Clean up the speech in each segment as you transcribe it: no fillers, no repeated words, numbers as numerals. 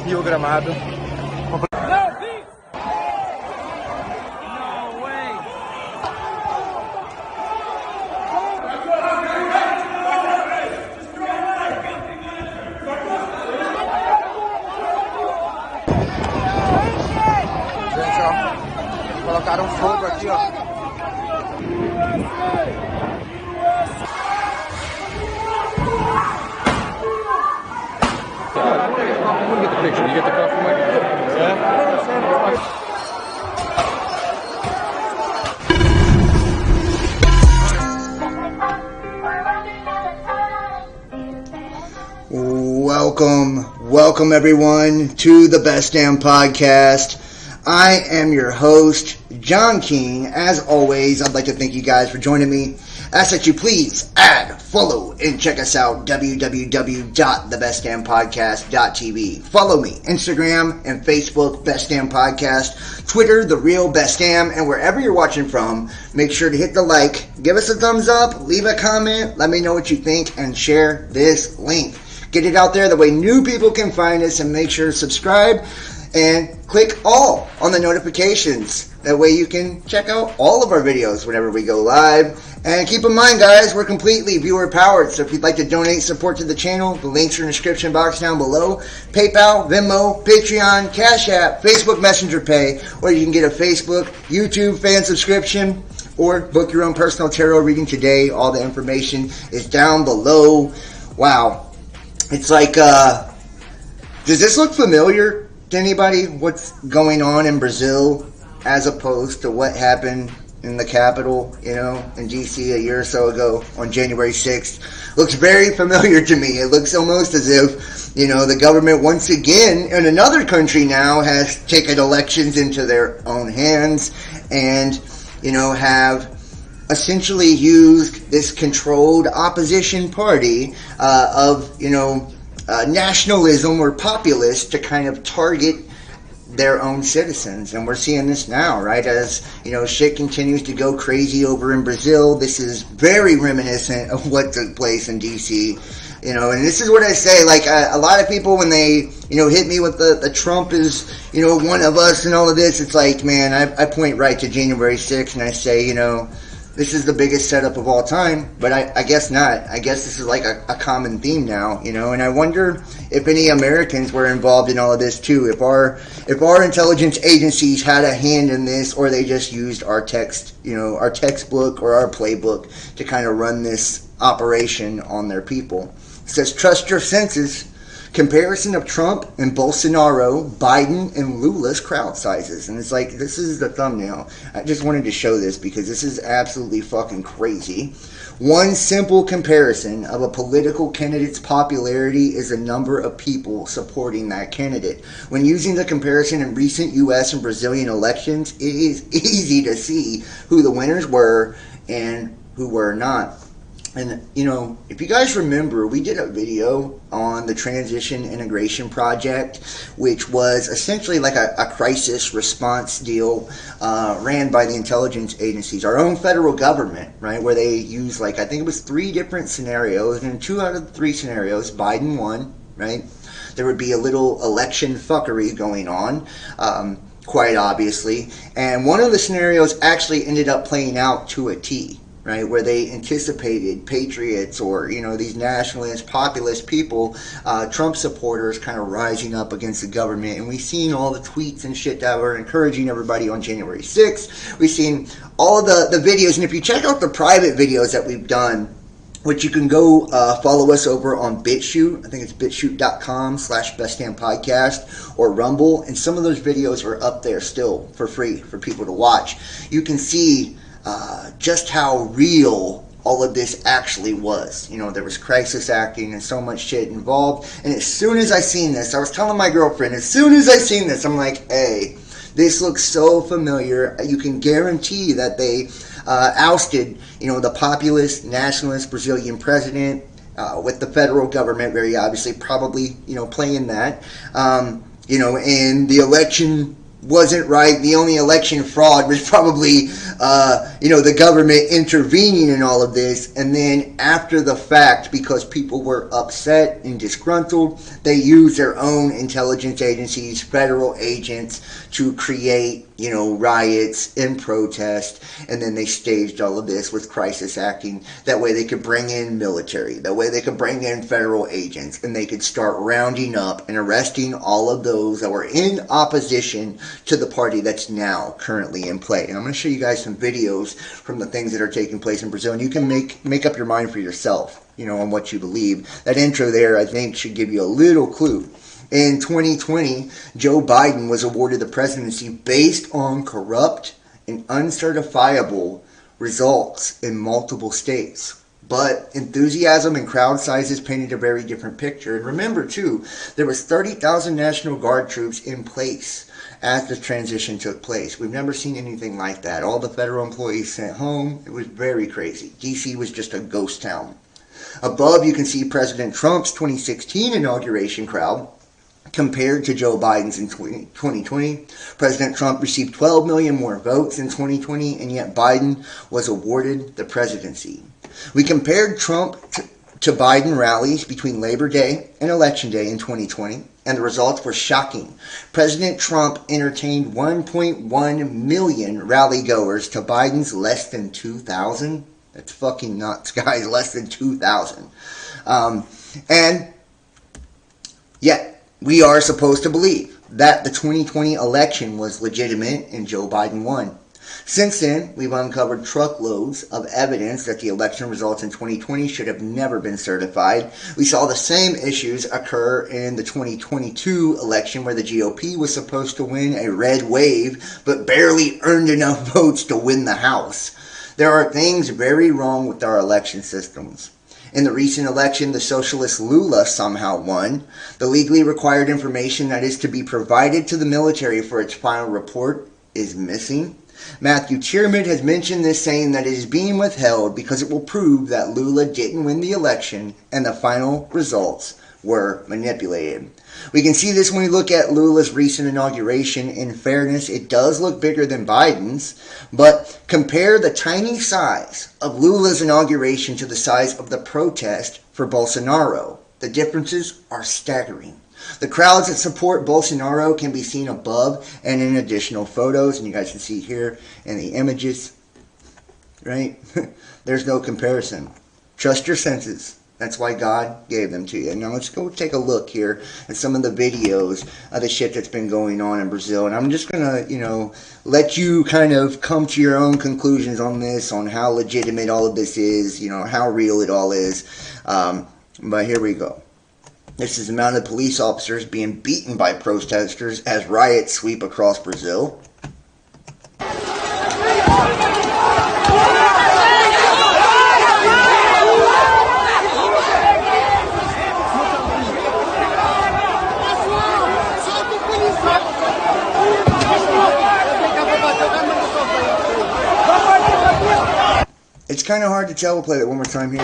Rio Gramado. Gente, ó, colocaram fogo aqui, ó. We'll get the picture. You get the coffee, Mike? Yeah. Welcome everyone to the Best Damn Podcast. I am your host, John King. As always, I'd like to thank you guys for joining me. Ask that you please add, follow, and check us out, www.thebestdampodcast.tv. Follow me, Instagram and Facebook, Best Damn Podcast, Twitter, The Real Best Damn, and wherever you're watching from, make sure to hit the like, give us a thumbs up, leave a comment, let me know what you think, and share this link. Get it out there, the way new people can find us, and make sure to subscribe and click all on the notifications. That way you can check out all of our videos whenever we go live. And keep in mind, guys, we're completely viewer powered. So if you'd like to donate support to the channel, the links are in the description box down below. PayPal, Venmo, Patreon, Cash App, Facebook Messenger Pay, or you can get a Facebook, YouTube fan subscription, or book your own personal tarot reading today. All the information is down below. Wow. It's like, does this look familiar to anybody? What's going on in Brazil as opposed to what happened in the Capitol, in D.C. a year or so ago on January 6th? Looks very familiar to me. It looks almost as if, the government once again in another country now has taken elections into their own hands and, have essentially used this controlled opposition party of nationalism or populists to kind of target their own citizens. And we're seeing this now, right? As shit continues to go crazy over in Brazil. This is very reminiscent of what took place in DC. And this is what I say, like a lot of people when they hit me with the Trump is one of us and all of this, it's like, man, I point right to January 6th and I say, this is the biggest setup of all time, but I guess not. I guess this is like a common theme now, and I wonder if any Americans were involved in all of this too. If our intelligence agencies had a hand in this, or they just used our our textbook or our playbook to kind of run this operation on their people. It says, trust your senses. Comparison of Trump and Bolsonaro, Biden, and Lula's crowd sizes. And it's like, this is the thumbnail. I just wanted to show this because this is absolutely fucking crazy. One simple comparison of a political candidate's popularity is the number of people supporting that candidate. When using the comparison in recent U.S. and Brazilian elections, it is easy to see who the winners were and who were not. And, if you guys remember, we did a video on the Transition Integration Project, which was essentially like a crisis response deal ran by the intelligence agencies, our own federal government, right, where they used, I think it was 3 different scenarios, and in 2 out of the 3 scenarios, Biden won, right? There would be a little election fuckery going on, quite obviously, and one of the scenarios actually ended up playing out to a T. Right, where they anticipated patriots or, these nationalist, populist people, Trump supporters kind of rising up against the government. And we've seen all the tweets and shit that were encouraging everybody on January 6th. We've seen all of the videos. And if you check out the private videos that we've done, which you can go follow us over on BitChute. I think it's bitchute.com/bestdampodcast or Rumble. And some of those videos are up there still for free for people to watch. You can see just how real all of this actually was. There was crisis acting and so much shit involved. And as soon as I seen this, I was telling my girlfriend, as soon as I seen this, I'm like, hey, this looks so familiar. You can guarantee that they ousted, the populist, nationalist Brazilian president with the federal government, very obviously, probably, playing that. And the election wasn't right. The only election fraud was probably the government intervening in all of this, and then after the fact, because people were upset and disgruntled, they used their own intelligence agencies, federal agents, to create, riots and protest, and then they staged all of this with crisis acting. That way they could bring in military, that way they could bring in federal agents, and they could start rounding up and arresting all of those that were in opposition to the party that's now currently in play. And I'm going to show you guys some videos from the things that are taking place in Brazil, and you can make up your mind for yourself, on what you believe. That intro there, I think, should give you a little clue. In 2020, Joe Biden was awarded the presidency based on corrupt and uncertifiable results in multiple states. But enthusiasm and crowd sizes painted a very different picture. And remember, too, there was 30,000 National Guard troops in place as the transition took place. We've never seen anything like that. All the federal employees sent home. It was very crazy. D.C. was just a ghost town. Above, you can see President Trump's 2016 inauguration crowd compared to Joe Biden's in 2020. President Trump received 12 million more votes in 2020, and yet Biden was awarded the presidency. We compared Trump to Biden rallies between Labor Day and Election Day in 2020, and the results were shocking. President Trump entertained 1.1 million rally goers to Biden's less than 2,000. That's fucking nuts, guys. Less than 2,000. And yet, we are supposed to believe that the 2020 election was legitimate and Joe Biden won. Since then, we've uncovered truckloads of evidence that the election results in 2020 should have never been certified. We saw the same issues occur in the 2022 election, where the GOP was supposed to win a red wave, but barely earned enough votes to win the House. There are things very wrong with our election systems. In the recent election, the socialist Lula somehow won. The legally required information that is to be provided to the military for its final report is missing. Matthew Tierman has mentioned this, saying that it is being withheld because it will prove that Lula didn't win the election and the final results were manipulated. We can see this when we look at Lula's recent inauguration. In fairness, it does look bigger than Biden's, but compare the tiny size of Lula's inauguration to the size of the protest for Bolsonaro. The differences are staggering. The crowds that support Bolsonaro can be seen above and in additional photos, and you guys can see here in the images, right? There's no comparison. Trust your senses. That's why God gave them to you. Now let's go take a look here at some of the videos of the shit that's been going on in Brazil. And I'm just going to, let you kind of come to your own conclusions on this, on how legitimate all of this is, how real it all is. But here we go. This is the amount of police officers being beaten by protesters as riots sweep across Brazil. It's kind of hard to tell. We'll play that one more time here.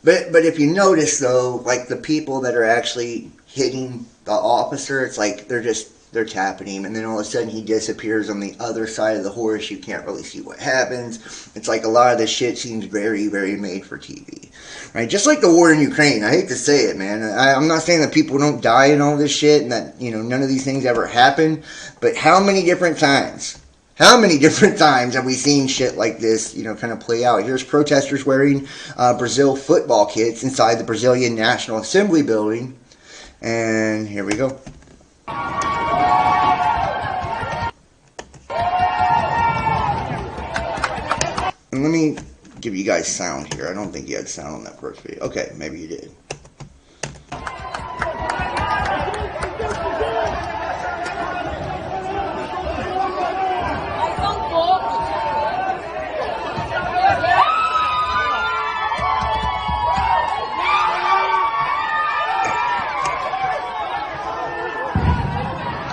But if you notice, though, like the people that are actually hitting the officer, it's like they're tapping him, and then all of a sudden he disappears on the other side of the horse. You can't really see what happens. It's like a lot of this shit seems very, very made for TV, right? Just like the war in Ukraine. I hate to say it, man. I'm not saying that people don't die and all this shit, and that none of these things ever happen. But how many different times have we seen shit like this, kind of play out? Here's protesters wearing Brazil football kits inside the Brazilian National Assembly building, and here we go. And let me give you guys sound here. I don't think you had sound on that first video. Okay, maybe you did.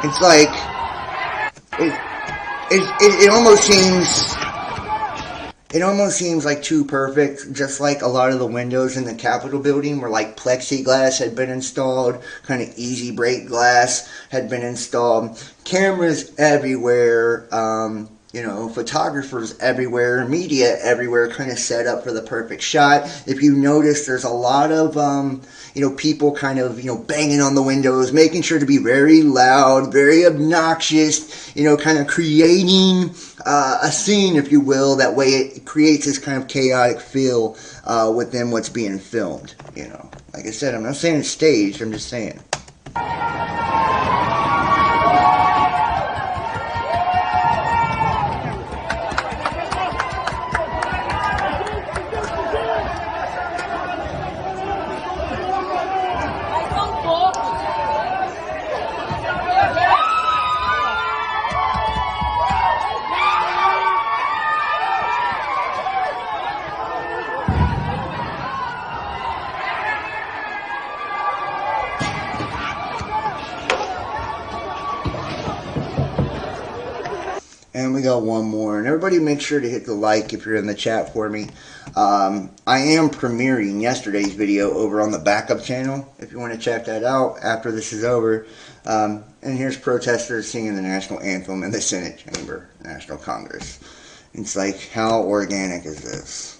It's like, it almost seems, it almost seems like too perfect, just like a lot of the windows in the Capitol building where like plexiglass had been installed, kind of easy break glass had been installed, cameras everywhere, photographers everywhere, media everywhere, kind of set up for the perfect shot. If you notice, there's a lot of people kind of, banging on the windows, making sure to be very loud, very obnoxious, kind of creating a scene, if you will. That way it creates this kind of chaotic feel within what's being filmed, Like I said, I'm not saying it's staged, I'm just saying. And we got one more. And everybody make sure to hit the like if you're in the chat for me. I am premiering yesterday's video over on the backup channel, if you want to check that out after this is over. And here's protesters singing the national anthem in the Senate chamber, National Congress. It's like, how organic is this?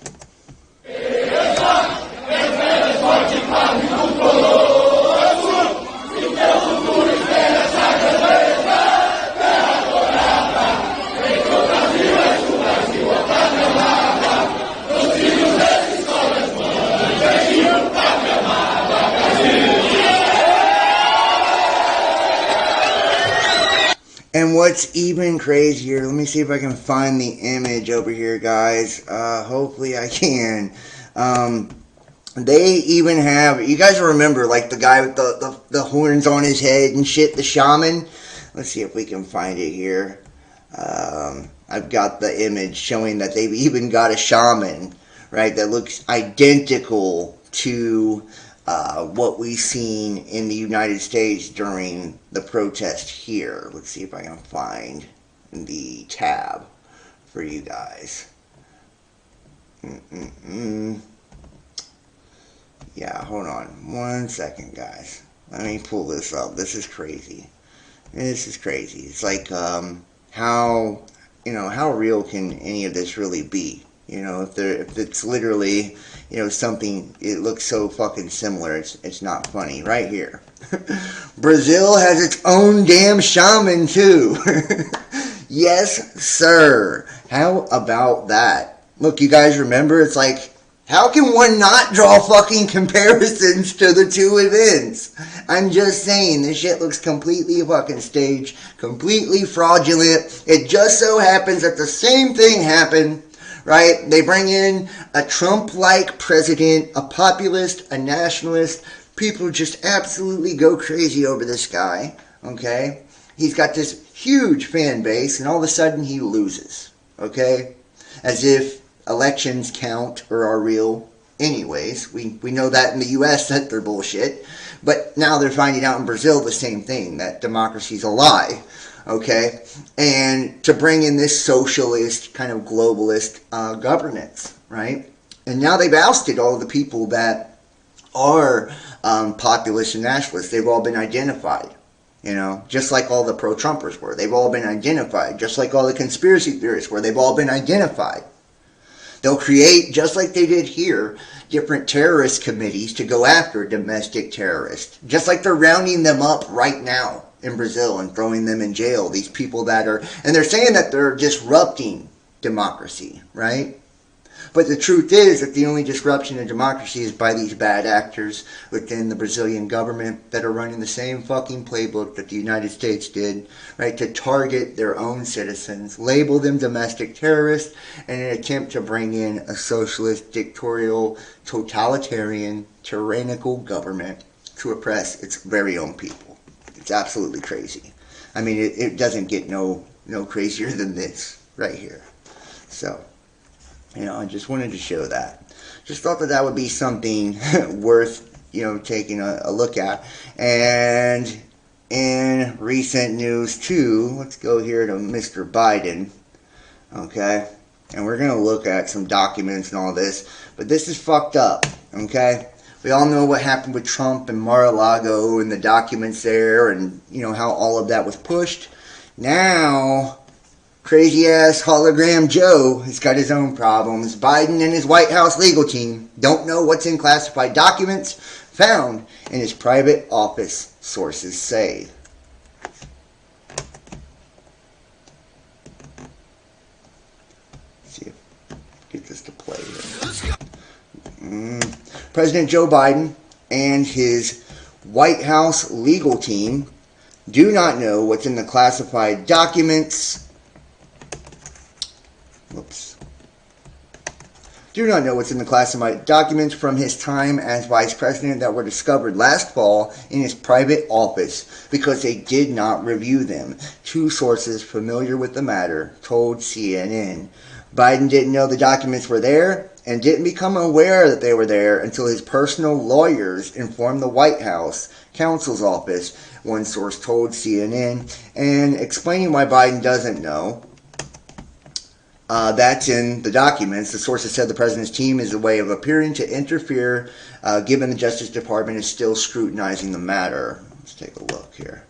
And what's even crazier, let me see if I can find the image over here, guys. Hopefully I can. They even have, you guys remember, like the guy with the horns on his head and shit, the shaman? Let's see if we can find it here. I've got the image showing that they've even got a shaman, right, that looks identical to what we've seen in the United States during the protest here. Let's see if I can find the tab for you guys. Yeah, hold on 1 second, guys. Let me pull this up. This is crazy. This is crazy. It's like, how real can any of this really be? If it's literally, something, it looks so fucking similar, it's not funny. Right here. Brazil has its own damn shaman, too. Yes, sir. How about that? Look, you guys remember, it's like, how can one not draw fucking comparisons to the two events? I'm just saying, this shit looks completely fucking staged, completely fraudulent. It just so happens that the same thing happened, right? They bring in a Trump-like president, a populist, a nationalist. People just absolutely go crazy over this guy, okay? He's got this huge fan base, and all of a sudden he loses, okay? As if elections count or are real anyways. We know that in the U.S. that they're bullshit. But now they're finding out in Brazil the same thing, that democracy's a lie. Okay? And to bring in this socialist, kind of globalist governance, right? And now they've ousted all of the people that are populist and nationalists. They've all been identified. Just like all the pro-Trumpers were. They've all been identified. Just like all the conspiracy theorists were. They've all been identified. They'll create, just like they did here, different terrorist committees to go after domestic terrorists. Just like they're rounding them up right now in Brazil and throwing them in jail. These people that are, and they're saying that they're disrupting democracy, right? But the truth is that the only disruption of democracy is by these bad actors within the Brazilian government that are running the same fucking playbook that the United States did, right, to target their own citizens, label them domestic terrorists, in an attempt to bring in a socialist, dictatorial, totalitarian, tyrannical government to oppress its very own people. It's absolutely crazy. I mean, it doesn't get no crazier than this right here. So, I just wanted to show that. Just thought that would be something worth, taking a look at. And in recent news, too, let's go here to Mr. Biden. Okay. and we're going to look at some documents and all this, but this is fucked up, okay? We all know what happened with Trump and Mar-a-Lago and the documents there, and how all of that was pushed. Now, crazy ass hologram Joe has got his own problems. Biden and his White House legal team don't know what's in classified documents found in his private office, sources say. Let's see if I get this to play here. President Joe Biden and his White House legal team do not know what's in the classified documents. Do not know what's in the classified documents from his time as vice president that were discovered last fall in his private office because they did not review them. Two sources familiar with the matter told CNN. Biden didn't know the documents were there and didn't become aware that they were there until his personal lawyers informed the White House counsel's office, one source told CNN, and explaining why Biden doesn't know. That's in the documents. The sources said the president's team is a way of appearing to interfere, given the Justice Department is still scrutinizing the matter. Let's take a look here.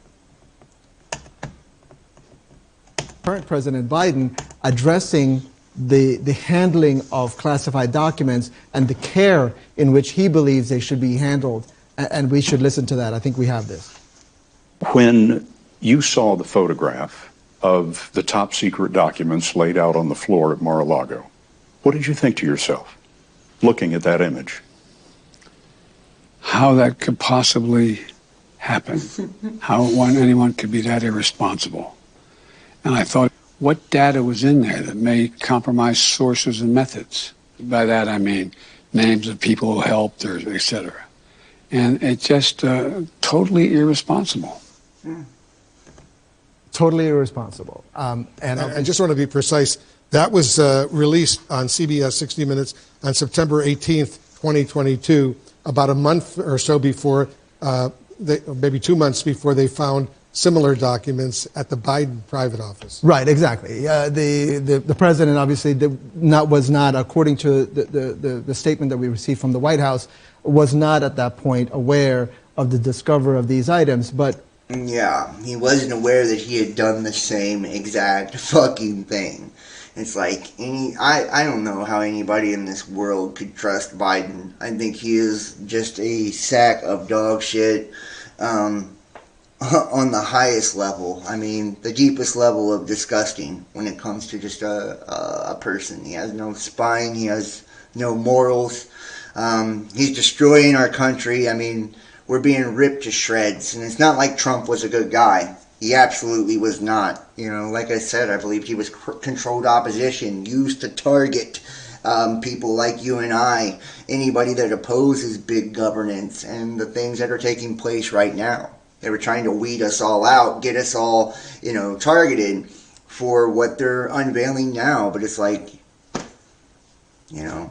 Current President Biden addressing the handling of classified documents and the care in which he believes they should be handled. And we should listen to that. I think we have this. When you saw the photograph of the top secret documents laid out on the floor at Mar-a-Lago, what did you think to yourself, looking at that image? How that could possibly happen. How anyone could be that irresponsible. And I thought, what data was in there that may compromise sources and methods? By that I mean names of people who helped, or et cetera. And it's just totally irresponsible. Totally irresponsible. And I just want to be precise. That was released on CBS 60 Minutes on September 18th, 2022, about a month or so before, maybe 2 months before they found similar documents at the Biden private office. Right, exactly. The president obviously was not, according to the statement that we received from the White House, was not at that point aware of the discovery of these items, but yeah, he wasn't aware that he had done the same exact fucking thing. It's like I don't know how anybody in this world could trust Biden. I think he is just a sack of dog shit on the highest level. I mean, the deepest level of disgusting when it comes to just a person. He has no spine. He has no morals. He's destroying our country. I mean, we're being ripped to shreds. And it's not like Trump was a good guy. He absolutely was not. Like I said, I believe he was controlled opposition, used to target people like you and I, anybody that opposes big governance and the things that are taking place right now. They were trying to weed us all out, get us all, targeted for what they're unveiling now. But it's like, you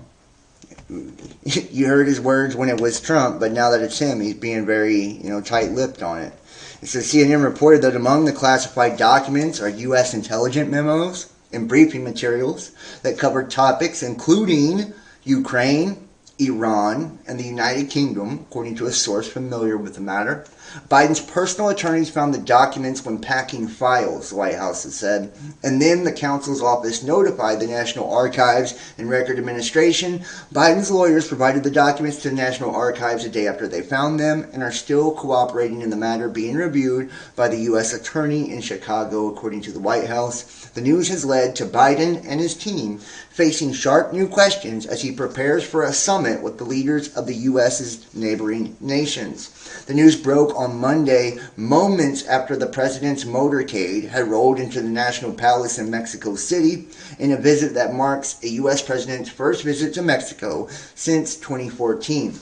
heard his words when it was Trump, but now that it's him, he's being very, tight-lipped on it. It says CNN reported that among the classified documents are U.S. intelligence memos and briefing materials that covered topics including Ukraine, Iran, and the United Kingdom, according to a source familiar with the matter. Biden's personal attorneys found the documents when packing files, the White House has said, and then the counsel's office notified the National Archives and Record Administration. Biden's lawyers provided the documents to the National Archives a day after they found them and are still cooperating in the matter being reviewed by the U.S. Attorney in Chicago, according to the White House. The news has led to Biden and his team facing sharp new questions as he prepares for a summit with the leaders of the U.S.'s neighboring nations. The news broke on Monday, moments after the president's motorcade had rolled into the National Palace in Mexico City in a visit that marks a U.S. president's first visit to Mexico since 2014.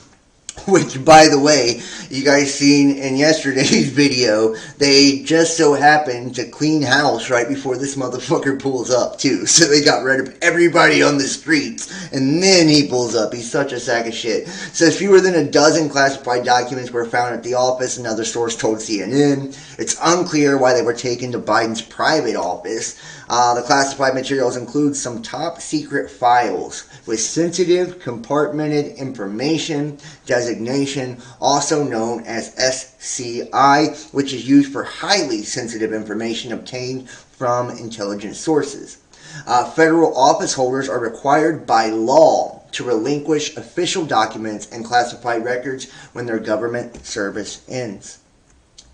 Which, by the way, you guys seen in yesterday's video, they just so happened to clean house right before this motherfucker pulls up, too. So they got rid of everybody on the streets, and then he pulls up. He's such a sack of shit. Says fewer than a dozen classified documents were found at the office, another source told CNN. It's unclear why they were taken to Biden's private office. The classified materials include some top secret files with sensitive compartmented information designation, also known as SCI, which is used for highly sensitive information obtained from intelligence sources. Federal office holders are required by law to relinquish official documents and classified records when their government service ends.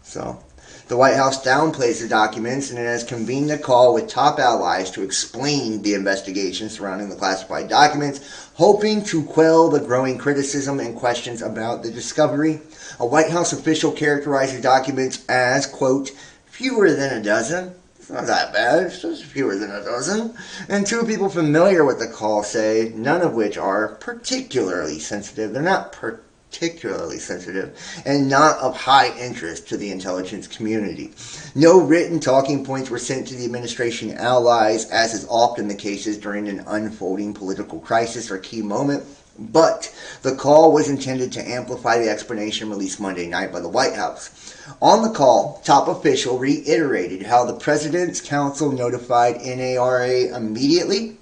So, the White House downplays the documents and it has convened a call with top allies to explain the investigation surrounding the classified documents, hoping to quell the growing criticism and questions about the discovery. A White House official characterized the documents as, quote, fewer than a dozen. It's not that bad, it's just fewer than a dozen. And two people familiar with the call say none of which are particularly sensitive. They're not particularly sensitive and not of high interest to the intelligence community. No written talking points were sent to the administration allies, as is often the case during an unfolding political crisis or key moment. But the call was intended to amplify the explanation released Monday night by the White House. On the call, top official reiterated how the President's Council notified NARA immediately.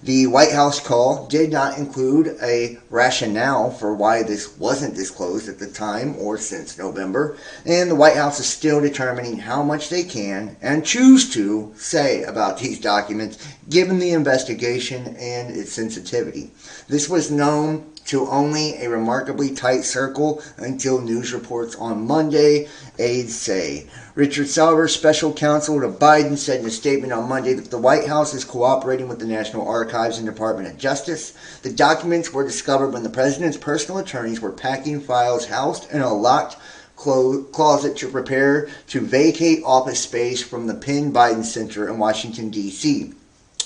The White House call did not include a rationale for why this wasn't disclosed at the time or since November, and the White House is still determining how much they can and choose to say about these documents given the investigation and its sensitivity. This was known to only a remarkably tight circle until news reports on Monday, aides say. Richard Sauber, special counsel to Biden, said in a statement on Monday that the White House is cooperating with the National Archives and Department of Justice. The documents were discovered when the president's personal attorneys were packing files housed in a locked closet to prepare to vacate office space from the Penn Biden Center in Washington, D.C.,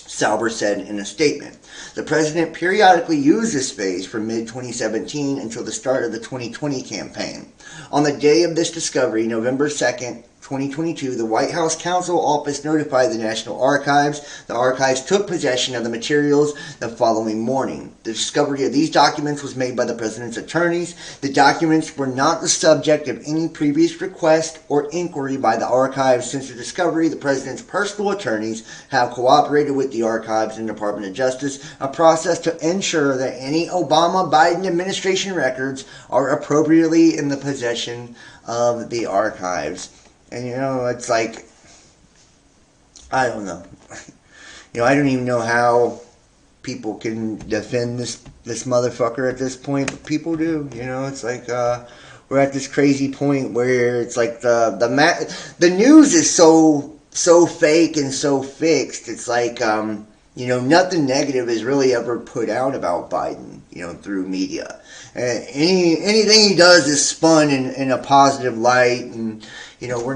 Sauber said in a statement. The president periodically used this space from mid-2017 until the start of the 2020 campaign. On the day of this discovery, November 2nd, 2022, the White House Counsel Office notified the National Archives. The archives took possession of the materials the following morning. The discovery of these documents was made by the president's attorneys. The documents were not the subject of any previous request or inquiry by the archives. Since the discovery, the president's personal attorneys have cooperated with the archives and Department of Justice, a process to ensure that any Obama-Biden administration records are appropriately in the possession of the archives. And, it's like, I don't know. I don't even know how people can defend this motherfucker at this point, but people do. It's like, we're at this crazy point where it's like the news is so fake and so fixed. It's like, nothing negative is really ever put out about Biden, through media. Anything he does is spun in a positive light, and we're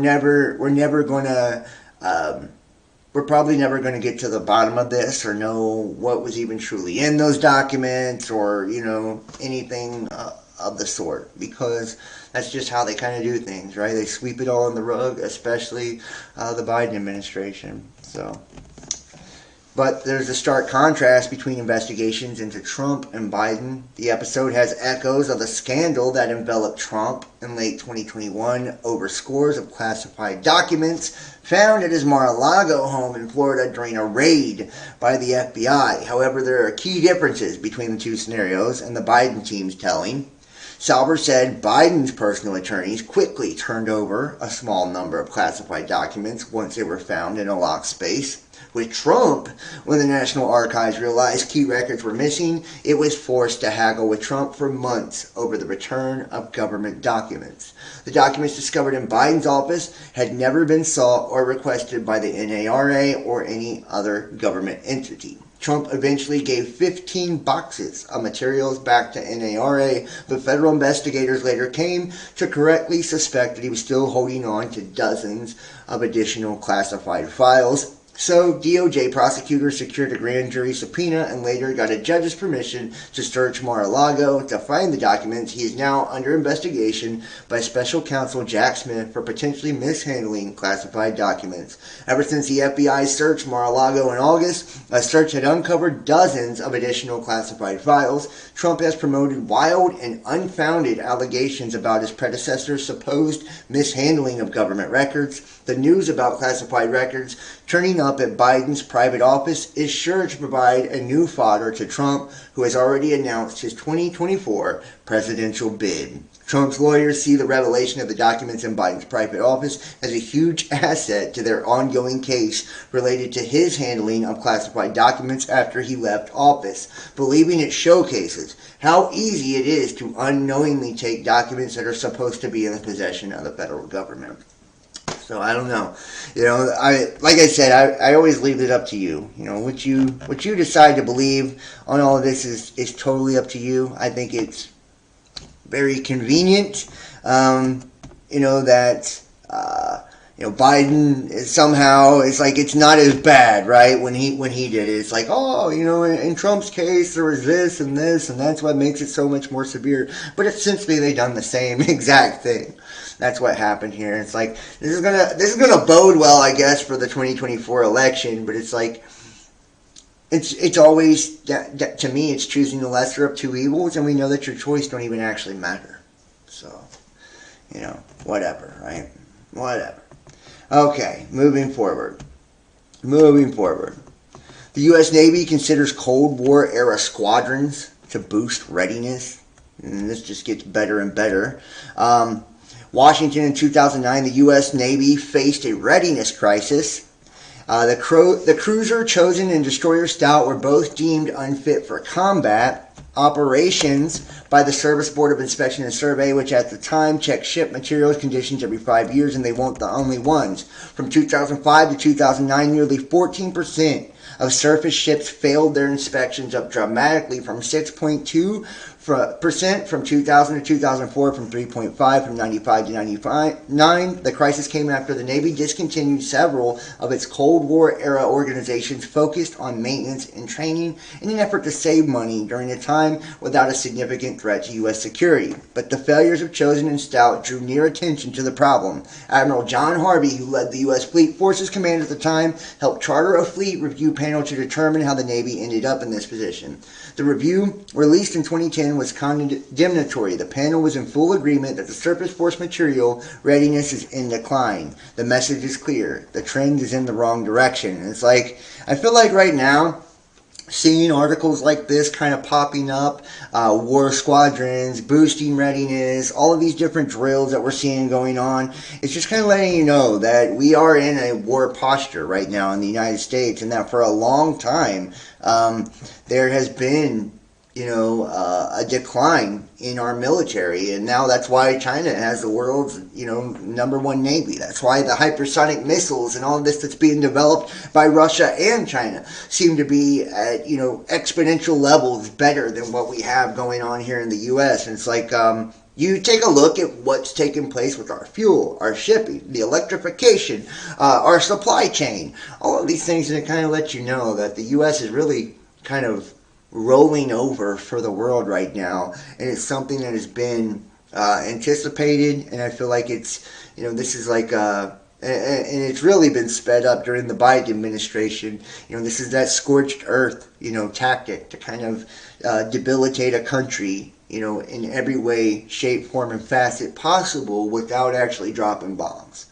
probably never gonna get to the bottom of this or know what was even truly in those documents or anything of the sort, because that's just how they kind of do things, right? They sweep it all on the rug, especially the Biden administration. But there's a stark contrast between investigations into Trump and Biden. The episode has echoes of the scandal that enveloped Trump in late 2021 over scores of classified documents found at his Mar-a-Lago home in Florida during a raid by the FBI. However, there are key differences between the two scenarios, and the Biden team's telling. Sauber said Biden's personal attorneys quickly turned over a small number of classified documents once they were found in a locked space. With Trump, when the National Archives realized key records were missing, it was forced to haggle with Trump for months over the return of government documents. The documents discovered in Biden's office had never been sought or requested by the NARA or any other government entity. Trump eventually gave 15 boxes of materials back to NARA, but federal investigators later came to correctly suspect that he was still holding on to dozens of additional classified files. So, DOJ prosecutors secured a grand jury subpoena and later got a judge's permission to search Mar-a-Lago to find the documents. He is now under investigation by special counsel Jack Smith for potentially mishandling classified documents. Ever since the FBI searched Mar-a-Lago in August, a search had uncovered dozens of additional classified files. Trump has promoted wild and unfounded allegations about his predecessor's supposed mishandling of government records. The news about classified records turning up at Biden's private office is sure to provide a new fodder to Trump, who has already announced his 2024 presidential bid. Trump's lawyers see the revelation of the documents in Biden's private office as a huge asset to their ongoing case related to his handling of classified documents after he left office, believing it showcases how easy it is to unknowingly take documents that are supposed to be in the possession of the federal government. So I don't know. I always leave it up to you. What you decide to believe on all of this is totally up to you. I think it's very convenient, that Biden is somehow, it's like it's not as bad, right? When he did it, it's like, in Trump's case there was this, and that's what makes it so much more severe. But essentially they've done the same exact thing. That's what happened here. It's like this is gonna bode well, I guess, for the 2024 election. But it's like it's always to me, it's choosing the lesser of two evils, and we know that your choice don't even actually matter. So, whatever, right? Whatever. Okay, moving forward. The U.S. Navy considers Cold War era squadrons to boost readiness, and this just gets better and better. Washington in 2009, the U.S. Navy faced a readiness crisis. The cruiser, Chosen, and destroyer Stout were both deemed unfit for combat operations by the Service Board of Inspection and Survey, which at the time checked ship materials conditions every 5 years, and they weren't the only ones. From 2005 to 2009, nearly 14% of surface ships failed their inspections, up dramatically from 6.2% from 2000 to 2004, from 3.5 from 95 to 99. The crisis came after the Navy discontinued several of its Cold War era organizations focused on maintenance and training in an effort to save money during a time without a significant threat to U.S. security. But the failures of Chosen and Stout drew near attention to the problem. Admiral John Harvey, who led the U.S. Fleet Forces Command at the time, helped charter a fleet review panel to determine how the Navy ended up in this position. The review, released in 2010, was condemnatory. The panel was in full agreement that the surface force material readiness is in decline. The message is clear. The trend is in the wrong direction. And it's like, I feel like right now, seeing articles like this kind of popping up, war squadrons, boosting readiness, all of these different drills that we're seeing going on, it's just kind of letting you know that we are in a war posture right now in the United States, and that for a long time there has been a decline in our military, and now that's why China has the world's, #1 Navy. That's why the hypersonic missiles and all of this that's being developed by Russia and China seem to be at, exponential levels better than what we have going on here in the U.S. And it's like, you take a look at what's taking place with our fuel, our shipping, the electrification, our supply chain, all of these things, and it kind of lets you know that the U.S. is really kind of rolling over for the world right now, and it's something that has been anticipated, and I feel like it's, this is like, and it's really been sped up during the Biden administration. This is that scorched earth, tactic to kind of debilitate a country, in every way, shape, form, and facet possible without actually dropping bombs.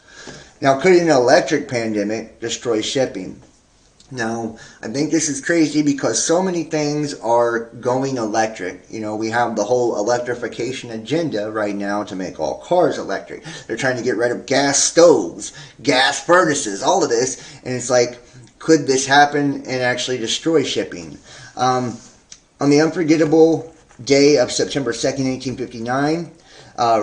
Now, could an electric pandemic destroy shipping? Now, I think this is crazy because so many things are going electric. We have the whole electrification agenda right now to make all cars electric. They're trying to get rid of gas stoves, gas furnaces, all of this. And it's like, could this happen and actually destroy shipping? On the unforgettable day of September 2nd, 1859,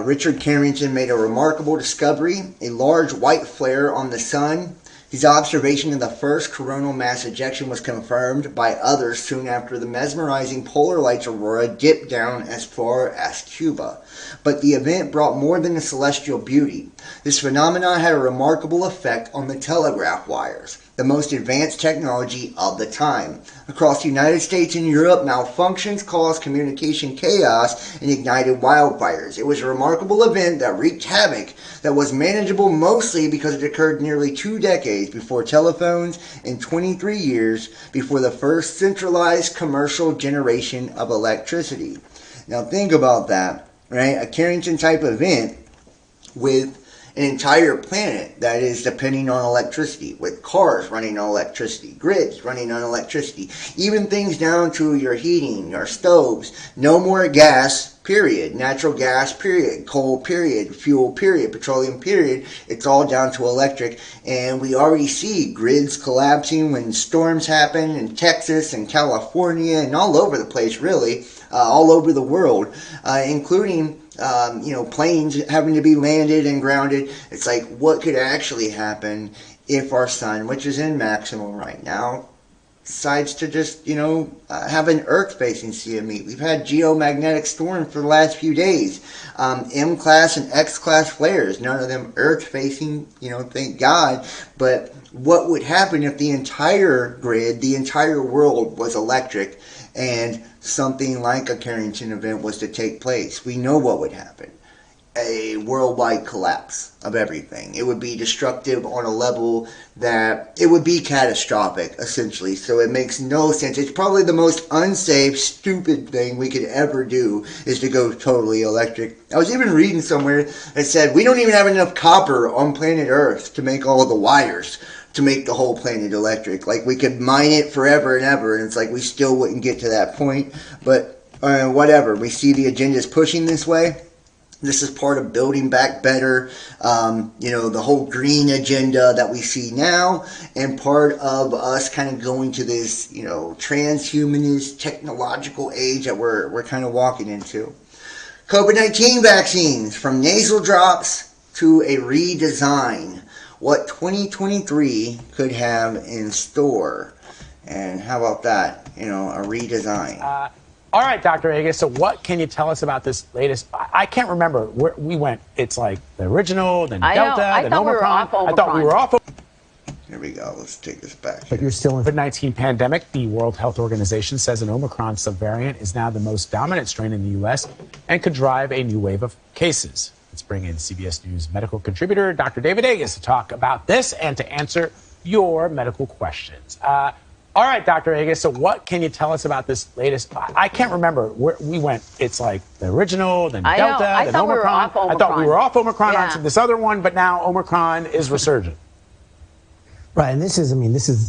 Richard Carrington made a remarkable discovery, a large white flare on the sun. His observation of the first coronal mass ejection was confirmed by others soon after the mesmerizing polar lights aurora dipped down as far as Cuba. But the event brought more than a celestial beauty. This phenomenon had a remarkable effect on the telegraph wires, the most advanced technology of the time. Across the United States and Europe, malfunctions caused communication chaos and ignited wildfires. It was a remarkable event that wreaked havoc, that was manageable mostly because it occurred nearly 2 decades before telephones and 23 years before the first centralized commercial generation of electricity. Now think about that, right? A Carrington type event with an entire planet that is depending on electricity, with cars running on electricity, grids running on electricity, even things down to your heating, your stoves. No more gas, period. Natural gas, period. Coal, period. Fuel, period. Petroleum, period. It's all down to electric. And we already see grids collapsing when storms happen in Texas and California and all over the place, really, all over the world, including planes having to be landed and grounded. It's like, what could actually happen if our sun, which is in maximum right now, decides to just, have an Earth-facing CME. We've had geomagnetic storms for the last few days. M-class and X-class flares, none of them Earth-facing, thank God. But what would happen if the entire grid, the entire world was electric and something like a Carrington event was to take place? We know what would happen. A worldwide collapse of everything. It would be destructive on a level that it would be catastrophic, essentially. So it makes no sense. It's probably the most unsafe, stupid thing we could ever do is to go totally electric. I was even reading somewhere that said we don't even have enough copper on planet Earth to make all of the wires to make the whole planet electric. Like, we could mine it forever and ever, and it's like we still wouldn't get to that point. But whatever. We see the agenda is pushing this way. This is part of building back better, the whole green agenda that we see now, and part of us kind of going to this, transhumanist technological age that we're kind of walking into. COVID-19 vaccines, from nasal drops to a redesign. What 2023 could have in store. And how about that? A redesign. All right, Dr. Agus, so what can you tell us about this latest? I can't remember where we went. It's like the original, then Delta, then Omicron. I thought we were off. Here we go. Let's take this back. But you're still in the COVID-19 pandemic. The World Health Organization says an Omicron subvariant is now the most dominant strain in the U.S. and could drive a new wave of cases. Let's bring in CBS News medical contributor Dr. David Agus to talk about this and to answer your medical questions. All right, Dr. Agus, so what can you tell us about this latest? I can't remember where we went. It's like the original, then Delta, then Omicron. I thought we were off Omicron onto this other one, but now Omicron is resurgent. Right, and this is,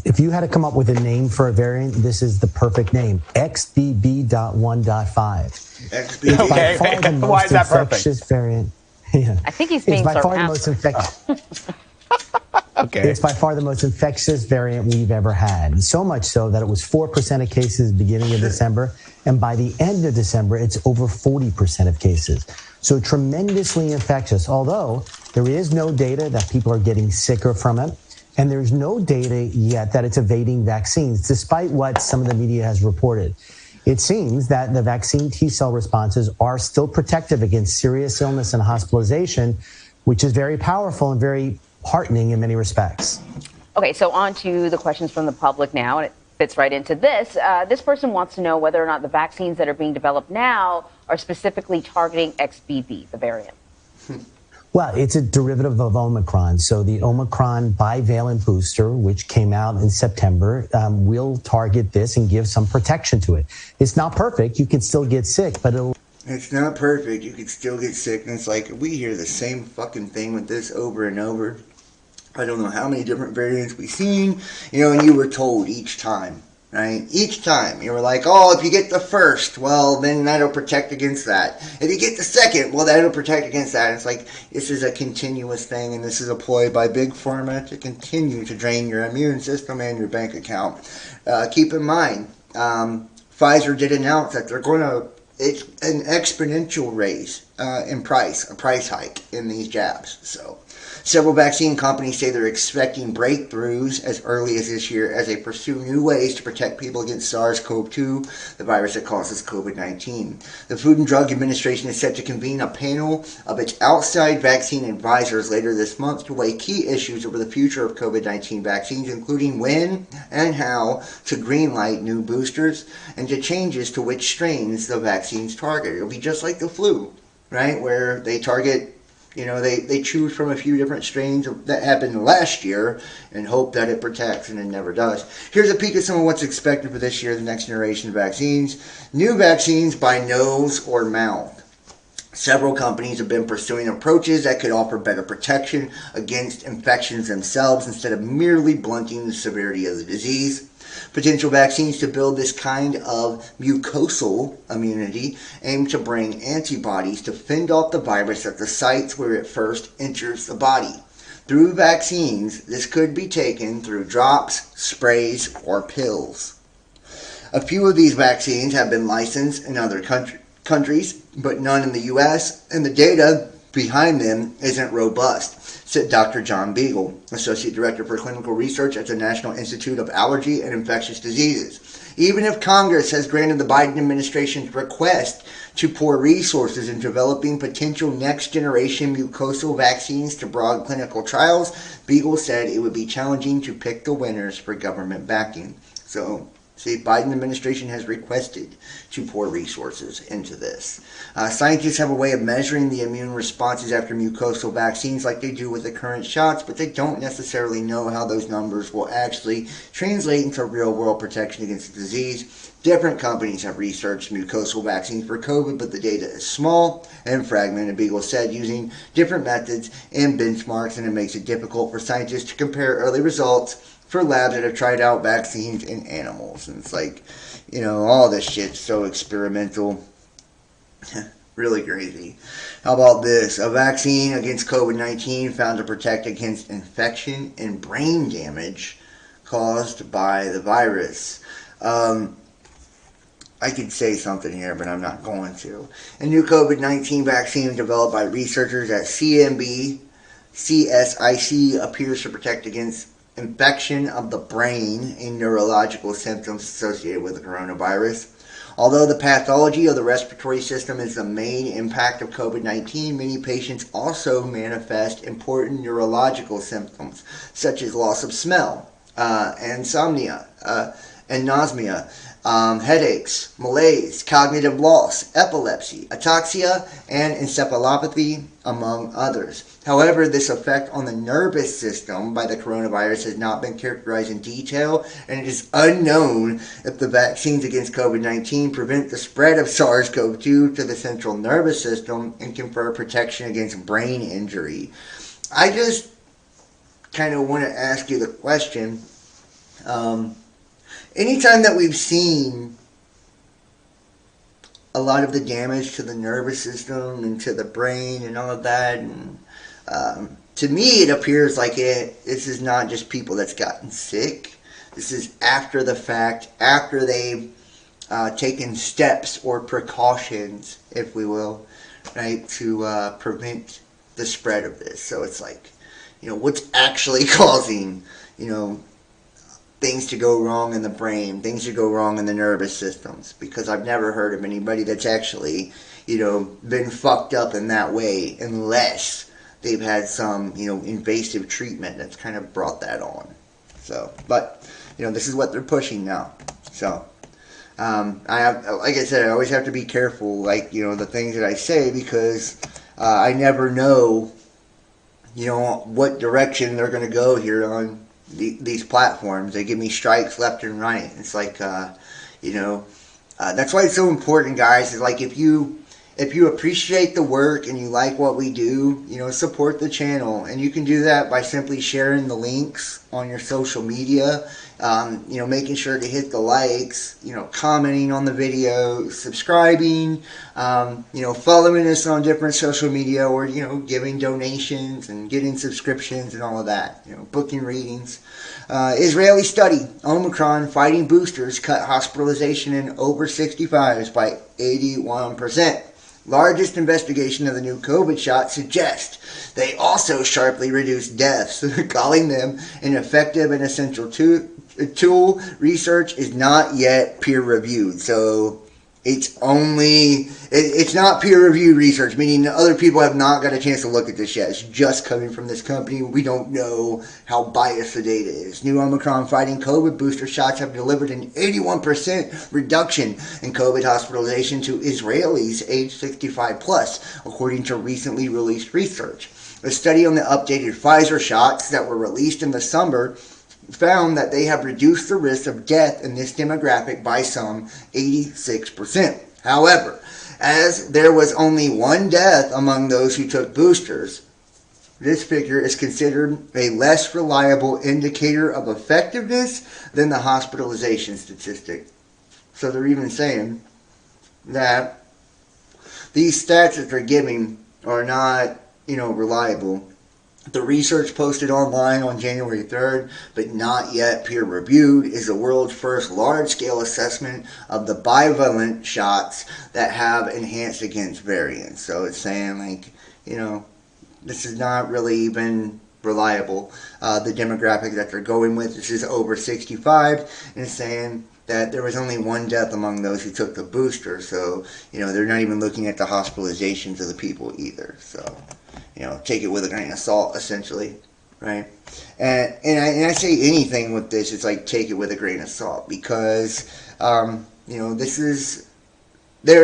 if you had to come up with a name for a variant, this is the perfect name, XBB.1.5. XBB. Okay, why is that perfect? Infectious variant. Yeah. I think he's being sarcastic. Far the most infectious. Okay. It's by far the most infectious variant we've ever had. So much so that it was 4% of cases beginning of December. And by the end of December, it's over 40% of cases. So tremendously infectious, although there is no data that people are getting sicker from it. And there's no data yet that it's evading vaccines, despite what some of the media has reported. It seems that the vaccine T-cell responses are still protective against serious illness and hospitalization, which is very powerful and very heartening in many respects. Okay, so on to the questions from the public now, and it fits right into this. This person wants to know whether or not the vaccines that are being developed now are specifically targeting XBB, the variant. Well, it's a derivative of Omicron. So the Omicron bivalent booster, which came out in September, will target this and give some protection to it. It's not perfect. You can still get sick, but it'll... It's not perfect. You can still get sick. And it's like, we hear the same fucking thing with this over and over. I don't know how many different variants we've seen, and you were told each time, right? Each time. You were like, oh, if you get the first, well, then that'll protect against that. If you get the second, well, that'll protect against that. It's like, this is a continuous thing, and this is a ploy by Big Pharma to continue to drain your immune system and your bank account. Keep in mind, Pfizer did announce that they're going to, it's an exponential raise in price, a price hike in these jabs. So several vaccine companies say they're expecting breakthroughs as early as this year as they pursue new ways to protect people against SARS-CoV-2, the virus that causes COVID-19. The Food and Drug Administration is set to convene a panel of its outside vaccine advisors later this month to weigh key issues over the future of COVID-19 vaccines, including when and how to greenlight new boosters and to changes to which strains the vaccines target. It'll be just like the flu, right, where they target, they choose from a few different strains that happened last year and hope that it protects, and it never does. Here's a peek at some of what's expected for this year, the next generation of vaccines. New vaccines by nose or mouth. Several companies have been pursuing approaches that could offer better protection against infections themselves instead of merely blunting the severity of the disease. Potential vaccines to build this kind of mucosal immunity aim to bring antibodies to fend off the virus at the sites where it first enters the body. Through vaccines, this could be taken through drops, sprays, or pills. A few of these vaccines have been licensed in other countries, but none in the U.S., and the data behind them isn't robust, said Dr. John Beagle, Associate Director for Clinical Research at the National Institute of Allergy and Infectious Diseases. Even if Congress has granted the Biden administration's request to pour resources in developing potential next-generation mucosal vaccines to broad clinical trials, Beagle said it would be challenging to pick the winners for government backing. So, the Biden administration has requested to pour resources into this. Scientists have a way of measuring the immune responses after mucosal vaccines like they do with the current shots, but they don't necessarily know how those numbers will actually translate into real-world protection against the disease. Different companies have researched mucosal vaccines for COVID, but the data is small and fragmented, Beagle said, using different methods and benchmarks, and it makes it difficult for scientists to compare early results for labs that have tried out vaccines in animals. And it's like, all this shit's so experimental. Really crazy. How about this? A vaccine against COVID-19 found to protect against infection and brain damage caused by the virus. I could say something here, but I'm not going to. A new COVID-19 vaccine developed by researchers at CSIC appears to protect against infection of the brain and neurological symptoms associated with the coronavirus. Although the pathology of the respiratory system is the main impact of COVID-19, many patients also manifest important neurological symptoms, such as loss of smell, insomnia, anosmia, headaches, malaise, cognitive loss, epilepsy, ataxia, and encephalopathy, among others. However, this effect on the nervous system by the coronavirus has not been characterized in detail, and it is unknown if the vaccines against COVID-19 prevent the spread of SARS-CoV-2 to the central nervous system and confer protection against brain injury. I just kind of want to ask you the question, anytime that we've seen a lot of the damage to the nervous system and to the brain and all of that, and to me it appears like this is not just people that's gotten sick. This is after the fact, after they've taken steps or precautions, if we will, right, to prevent the spread of this. So it's like, what's actually causing, things to go wrong in the brain, things to go wrong in the nervous systems, because I've never heard of anybody that's actually, been fucked up in that way, unless they've had some, invasive treatment that's kind of brought that on. So, but, this is what they're pushing now. So, I have, like I said, I always have to be careful, the things that I say, because I never know, what direction they're going to go here on these platforms. They give me strikes left and right. It's like, that's why it's so important, guys, is like, if you appreciate the work and you like what we do, support the channel. And you can do that by simply sharing the links on your social media, making sure to hit the likes, commenting on the video, subscribing, following us on different social media, or, giving donations and getting subscriptions and all of that, booking readings. Israeli study, Omicron fighting boosters cut hospitalization in over 65s by 81%. Largest investigation of the new COVID shot suggests they also sharply reduced deaths, calling them an effective and essential tool. Research is not yet peer-reviewed, so it's not peer-reviewed research, meaning other people have not got a chance to look at this yet. It's just coming from this company. We don't know how biased the data is. New Omicron fighting COVID booster shots have delivered an 81% reduction in COVID hospitalization to Israelis aged 65 plus, according to recently released research. A study on the updated Pfizer shots that were released in the summer found that they have reduced the risk of death in this demographic by some 86%. However, As there was only one death among those who took boosters, this figure is considered a less reliable indicator of effectiveness than the hospitalization statistic. So they're even saying that these stats that they're giving are not, reliable. The research posted online on January 3rd, but not yet peer-reviewed, is the world's first large-scale assessment of the bivalent shots that have enhanced against variants. So it's saying, this is not really even reliable. The demographic that they're going with, this is over 65, and it's saying that there was only one death among those who took the booster. So, they're not even looking at the hospitalizations of the people either. So, take it with a grain of salt, essentially, right? And I say anything with this, it's like take it with a grain of salt, because, there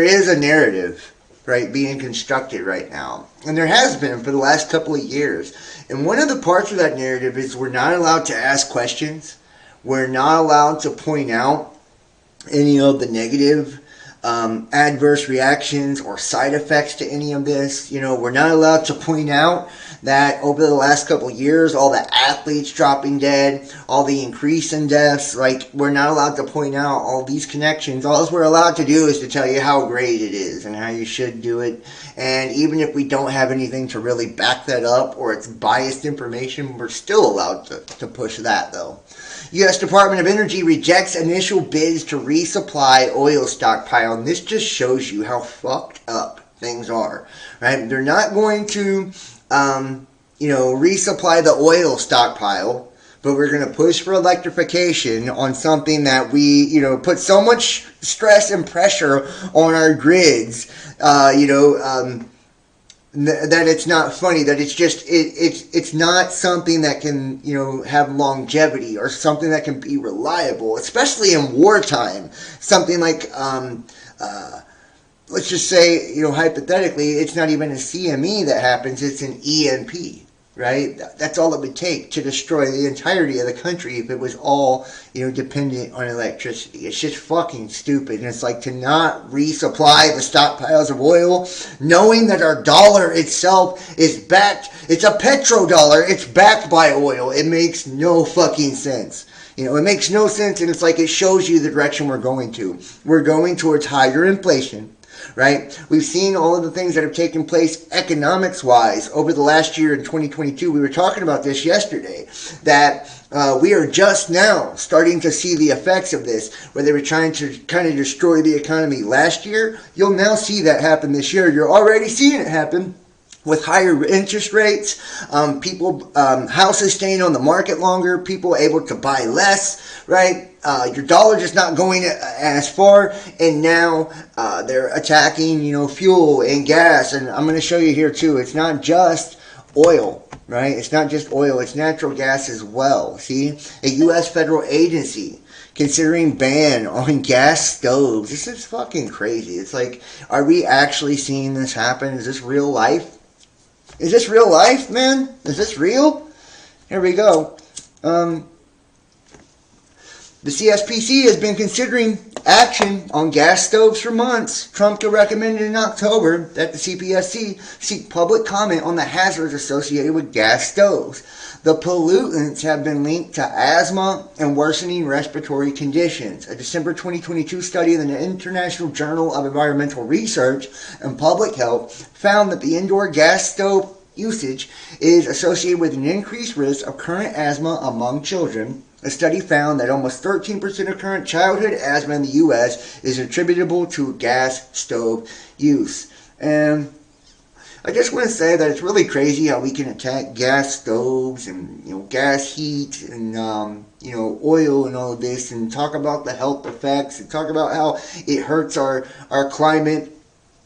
is a narrative, right, being constructed right now. And there has been for the last couple of years. And one of the parts of that narrative is we're not allowed to ask questions. We're not allowed to point out any of the negative adverse reactions or side effects to any of this. We're not allowed to point out that over the last couple of years, all the athletes dropping dead, all the increase in deaths, we're not allowed to point out all these connections. All we're allowed to do is to tell you how great it is and how you should do it. And even if we don't have anything to really back that up, or it's biased information, we're still allowed to push that, though. U.S. Department of Energy rejects initial bids to resupply oil stockpile. And this just shows you how fucked up things are, right? They're not going to, resupply the oil stockpile, but we're going to push for electrification on something that we, put so much stress and pressure on our grids, that it's not funny, that it's just it's not something that can have longevity or something that can be reliable, especially in wartime. Something like let's just say hypothetically, it's not even a CME that happens, it's an EMP, right? That's all it would take to destroy the entirety of the country if it was all dependent on electricity. It's just fucking stupid. And it's like to not resupply the stockpiles of oil, knowing that our dollar itself is backed. It's a petrodollar. It's backed by oil. It makes no fucking sense. It makes no sense, and it's like it shows you the direction we're going to. We're going towards higher inflation. Right? We've seen all of the things that have taken place economics-wise over the last year in 2022. We were talking about this yesterday, that we are just now starting to see the effects of this, where they were trying to kind of destroy the economy last year. You'll now see that happen this year. You're already seeing it happen with higher interest rates, people, houses staying on the market longer, people able to buy less, right? Your dollar just not going as far, and now they're attacking, fuel and gas. And I'm going to show you here too. It's not just oil, right? It's not just oil. It's natural gas as well. See, a U.S. federal agency considering ban on gas stoves. This is fucking crazy. It's like, are we actually seeing this happen? Is this real life? Is this real life, man? Is this real? Here we go. The CSPC has been considering action on gas stoves for months. Trump recommended in October that the CPSC seek public comment on the hazards associated with gas stoves. The pollutants have been linked to asthma and worsening respiratory conditions. A December 2022 study in the International Journal of Environmental Research and Public Health found that the indoor gas stove usage is associated with an increased risk of current asthma among children. A study found that almost 13% of current childhood asthma in the U.S. is attributable to gas stove use. And I just want to say that it's really crazy how we can attack gas stoves and gas heat and oil and all of this, and talk about the health effects and talk about how it hurts our climate,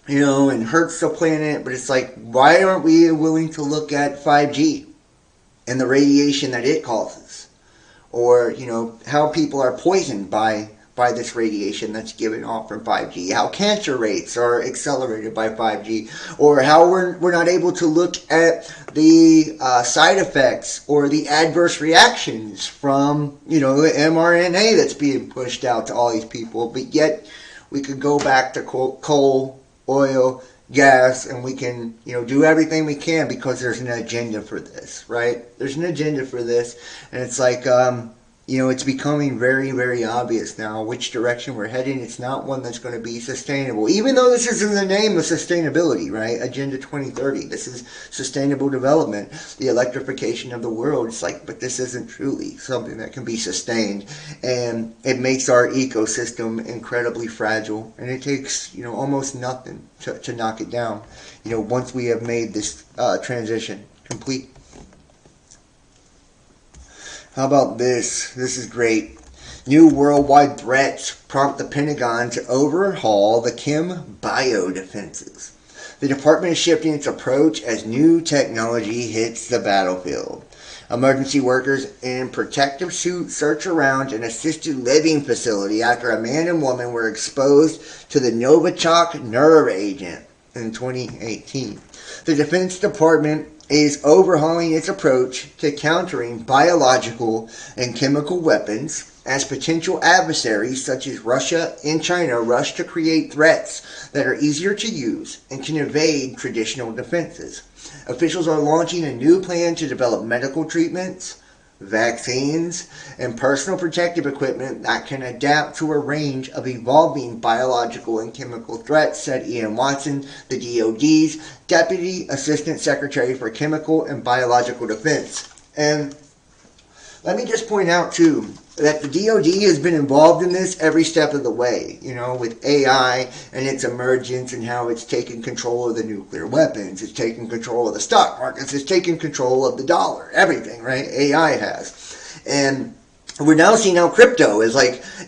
and hurts the planet. But it's like, why aren't we willing to look at 5G and the radiation that it causes, or how people are poisoned by this radiation that's given off from 5G, how cancer rates are accelerated by 5G, or how we're not able to look at the side effects or the adverse reactions from, the mRNA that's being pushed out to all these people. But yet we could go back to coal, oil, gas, and we can, do everything we can because there's an agenda for this, right? There's an agenda for this, and it's like, it's becoming very, very obvious now which direction we're heading. It's not one that's going to be sustainable, even though this is in the name of sustainability, right? Agenda 2030. This is sustainable development, the electrification of the world. It's like, but this isn't truly something that can be sustained, and it makes our ecosystem incredibly fragile, and it takes, almost nothing to knock it down, once we have made this transition complete. How about this? This is great. New worldwide threats prompt the Pentagon to overhaul the chem biodefenses. The department is shifting its approach as new technology hits the battlefield. Emergency workers in protective suits search around an assisted living facility after a man and woman were exposed to the Novichok nerve agent in 2018. The Defense Department is overhauling its approach to countering biological and chemical weapons as potential adversaries such as Russia and China rush to create threats that are easier to use and can evade traditional defenses. Officials are launching a new plan to develop medical treatments, vaccines, and personal protective equipment that can adapt to a range of evolving biological and chemical threats, said Ian Watson, the DoD's Deputy Assistant Secretary for Chemical and Biological Defense. And let me just point out, too, that the DoD has been involved in this every step of the way, with AI and its emergence and how it's taken control of the nuclear weapons, it's taken control of the stock markets, it's taken control of the dollar, everything, right? AI has. And we're now seeing how crypto is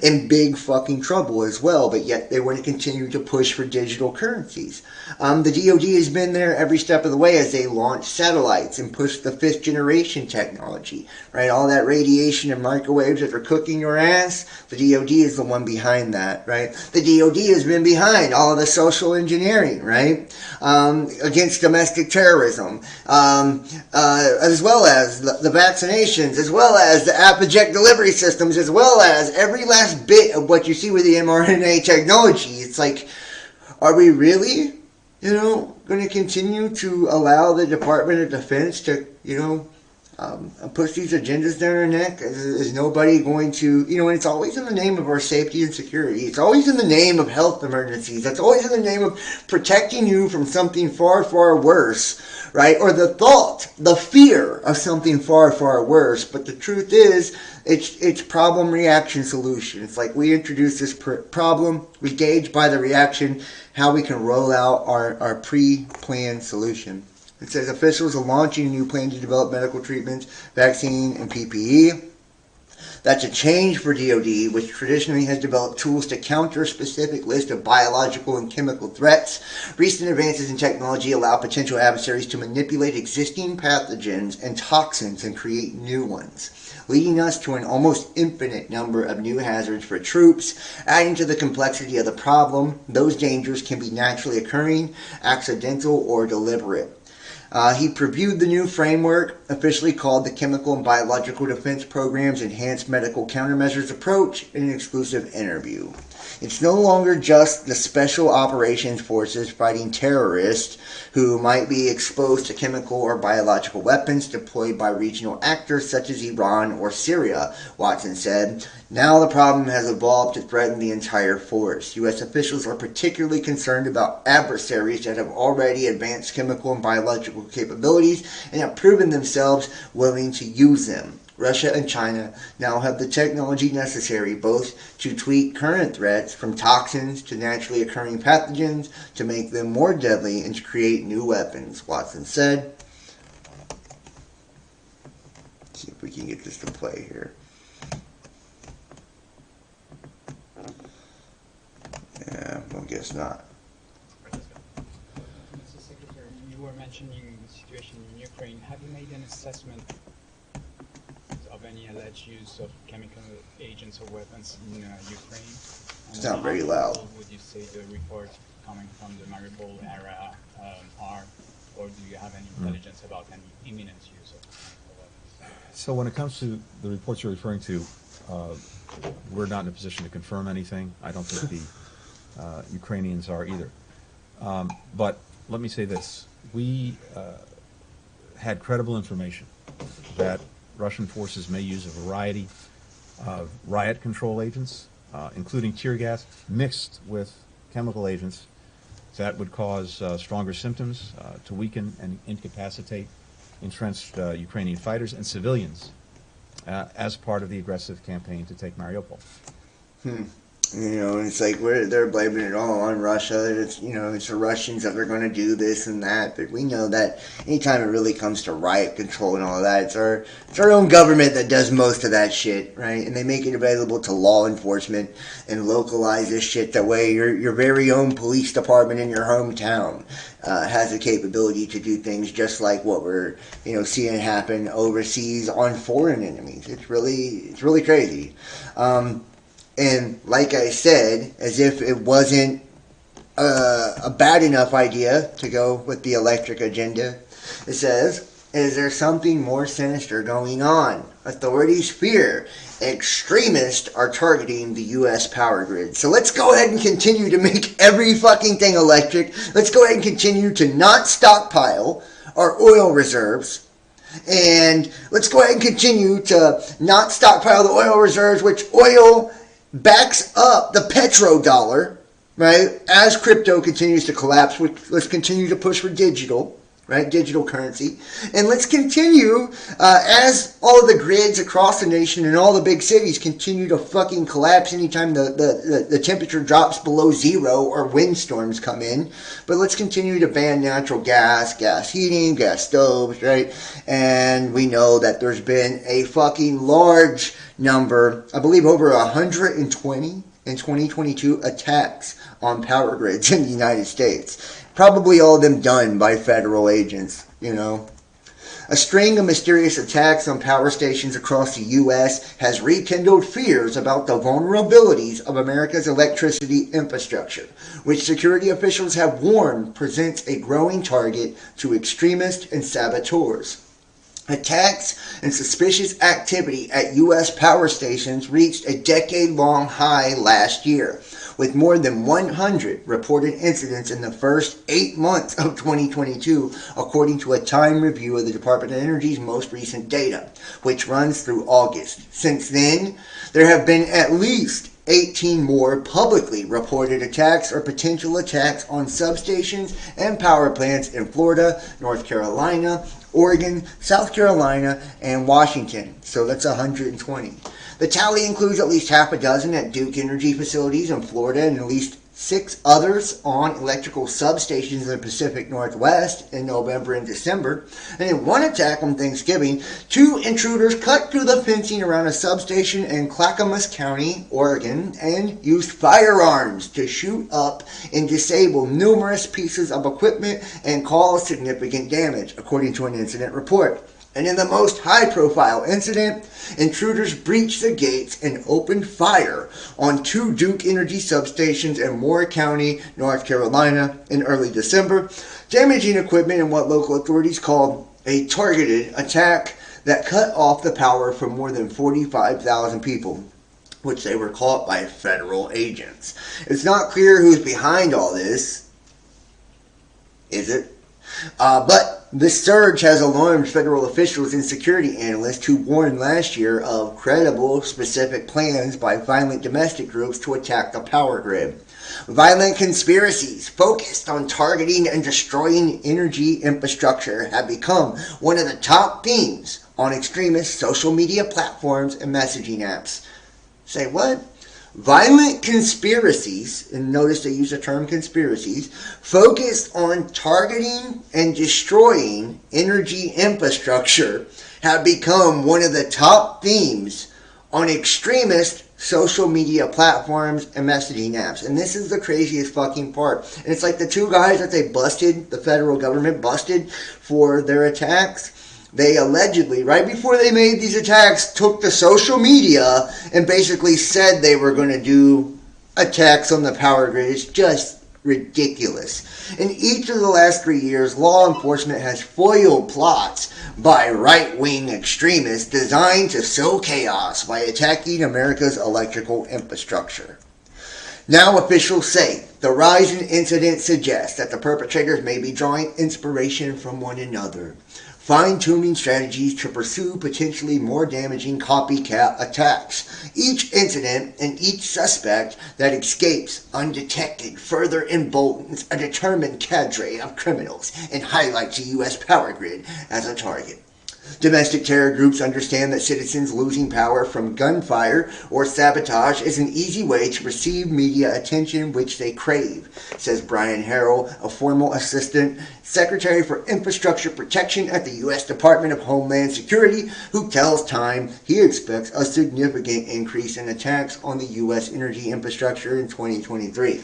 in big fucking trouble as well, but yet they want to continue to push for digital currencies. The DoD has been there every step of the way as they launch satellites and push the 5th generation technology, right? All that radiation and microwaves that are cooking your ass, the DoD is the one behind that, right? The DoD has been behind all of the social engineering, right? Against domestic terrorism, as well as the vaccinations, as well as the Apogect delivery systems, as well as every last bit of what you see with the mRNA technology. It's like, are we really, going to continue to allow the Department of Defense to, push these agendas down our neck? Is nobody going to, and it's always in the name of our safety and security. It's always in the name of health emergencies. That's always in the name of protecting you from something far, far worse, right? Or the thought, the fear of something far, far worse. But the truth is, it's problem, reaction, solution. It's like we introduce this problem, we gauge by the reaction how we can roll out our pre-planned solution. It says officials are launching a new plan to develop medical treatments, vaccine, and PPE. That's a change for DoD, which traditionally has developed tools to counter a specific list of biological and chemical threats. Recent advances in technology allow potential adversaries to manipulate existing pathogens and toxins and create new ones, leading us to an almost infinite number of new hazards for troops. Adding to the complexity of the problem, those dangers can be naturally occurring, accidental, or deliberate. He previewed the new framework, officially called the Chemical and Biological Defense Program's Enhanced Medical Countermeasures Approach, in an exclusive interview. It's no longer just the Special Operations Forces fighting terrorists who might be exposed to chemical or biological weapons deployed by regional actors such as Iran or Syria, Watson said. Now the problem has evolved to threaten the entire force. U.S. officials are particularly concerned about adversaries that have already advanced chemical and biological capabilities and have proven themselves willing to use them. Russia and China now have the technology necessary both to tweak current threats from toxins to naturally occurring pathogens to make them more deadly and to create new weapons, Watson said. Let's see if we can get this to play here. Yeah, I guess not. Mr. Secretary, you were mentioning the situation in Ukraine. Have you made an assessment of any alleged use of chemical agents or weapons in Ukraine? It's not very loud. Would you say the reports coming from the Mariupol era are, or do you have any intelligence about any imminent use of chemical weapons? So when it comes to the reports you're referring to, we're not in a position to confirm anything. I don't think the Ukrainians are either. But let me say this. We had credible information that Russian forces may use a variety of riot control agents, including tear gas, mixed with chemical agents that would cause stronger symptoms, to weaken and incapacitate entrenched Ukrainian fighters and civilians as part of the aggressive campaign to take Mariupol. You know, it's like they're blaming it all on Russia. It's, you know, it's the Russians that are going to do this and that. But we know that anytime it really comes to riot control and all of that, it's our own government that does most of that shit, right? And they make it available to law enforcement and localize this shit. That way your very own police department in your hometown has the capability to do things just like what we're, you know, seeing happen overseas on foreign enemies. It's really crazy. And like I said, as if it wasn't a bad enough idea to go with the electric agenda, it says, is there something more sinister going on? Authorities fear extremists are targeting the U.S. power grid. So let's go ahead and continue to make every fucking thing electric. Let's go ahead and continue to not stockpile our oil reserves. And let's go ahead and continue to not stockpile the oil reserves, which oil backs up the petrodollar, right? As crypto continues to collapse, let's continue to push for digital, right? Digital currency. And let's continue, as all of the grids across the nation and all the big cities continue to fucking collapse anytime the temperature drops below zero or windstorms come in. But let's continue to ban natural gas heating, gas stoves, right? And we know that there's been a fucking large number, I believe over 120 in 2022 attacks on power grids in the United States. Probably all of them done by federal agents, you know. A string of mysterious attacks on power stations across the U.S. has rekindled fears about the vulnerabilities of America's electricity infrastructure, which security officials have warned presents a growing target to extremists and saboteurs. Attacks and suspicious activity at U.S. power stations reached a decade-long high last year, with more than 100 reported incidents in the first 8 months of 2022, according to a time review of the Department of Energy's most recent data, which runs through August. Since then, there have been at least 18 more publicly reported attacks or potential attacks on substations and power plants in Florida, North Carolina, Oregon, South Carolina, and Washington. So that's 120. The tally includes at least half a dozen at Duke Energy facilities in Florida and at least 6 others on electrical substations in the Pacific Northwest in November and December. And in one attack on Thanksgiving, 2 intruders cut through the fencing around a substation in Clackamas County, Oregon, and used firearms to shoot up and disable numerous pieces of equipment and cause significant damage, according to an incident report. And in the most high-profile incident, intruders breached the gates and opened fire on 2 Duke Energy substations in Moore County, North Carolina, in early December, damaging equipment in what local authorities called a targeted attack that cut off the power for more than 45,000 people, which they were caught by federal agents. It's not clear who's behind all this, is it? But this surge has alarmed federal officials and security analysts who warned last year of credible, specific plans by violent domestic groups to attack the power grid. Violent conspiracies focused on targeting and destroying energy infrastructure have become one of the top themes on extremist social media platforms and messaging apps. Say what? Violent conspiracies, and notice they use the term conspiracies, focused on targeting and destroying energy infrastructure have become one of the top themes on extremist social media platforms and messaging apps. And this is the craziest fucking part. And it's like the 2 guys that they busted, the federal government busted for their attacks. They allegedly, right before they made these attacks, took to social media and basically said they were going to do attacks on the power grid. It's just ridiculous. In each of the last 3 years, law enforcement has foiled plots by right-wing extremists designed to sow chaos by attacking America's electrical infrastructure. Now officials say The rise in incidents suggests that the perpetrators may be drawing inspiration from one another, fine-tuning strategies to pursue potentially more damaging copycat attacks. Each incident and each suspect that escapes undetected further emboldens a determined cadre of criminals and highlights the U.S. power grid as a target. Domestic terror groups understand that citizens losing power from gunfire or sabotage is an easy way to receive media attention which they crave, says Brian Harrell, a former Assistant Secretary for Infrastructure Protection at the U.S. Department of Homeland Security, who tells Time he expects a significant increase in attacks on the U.S. energy infrastructure in 2023.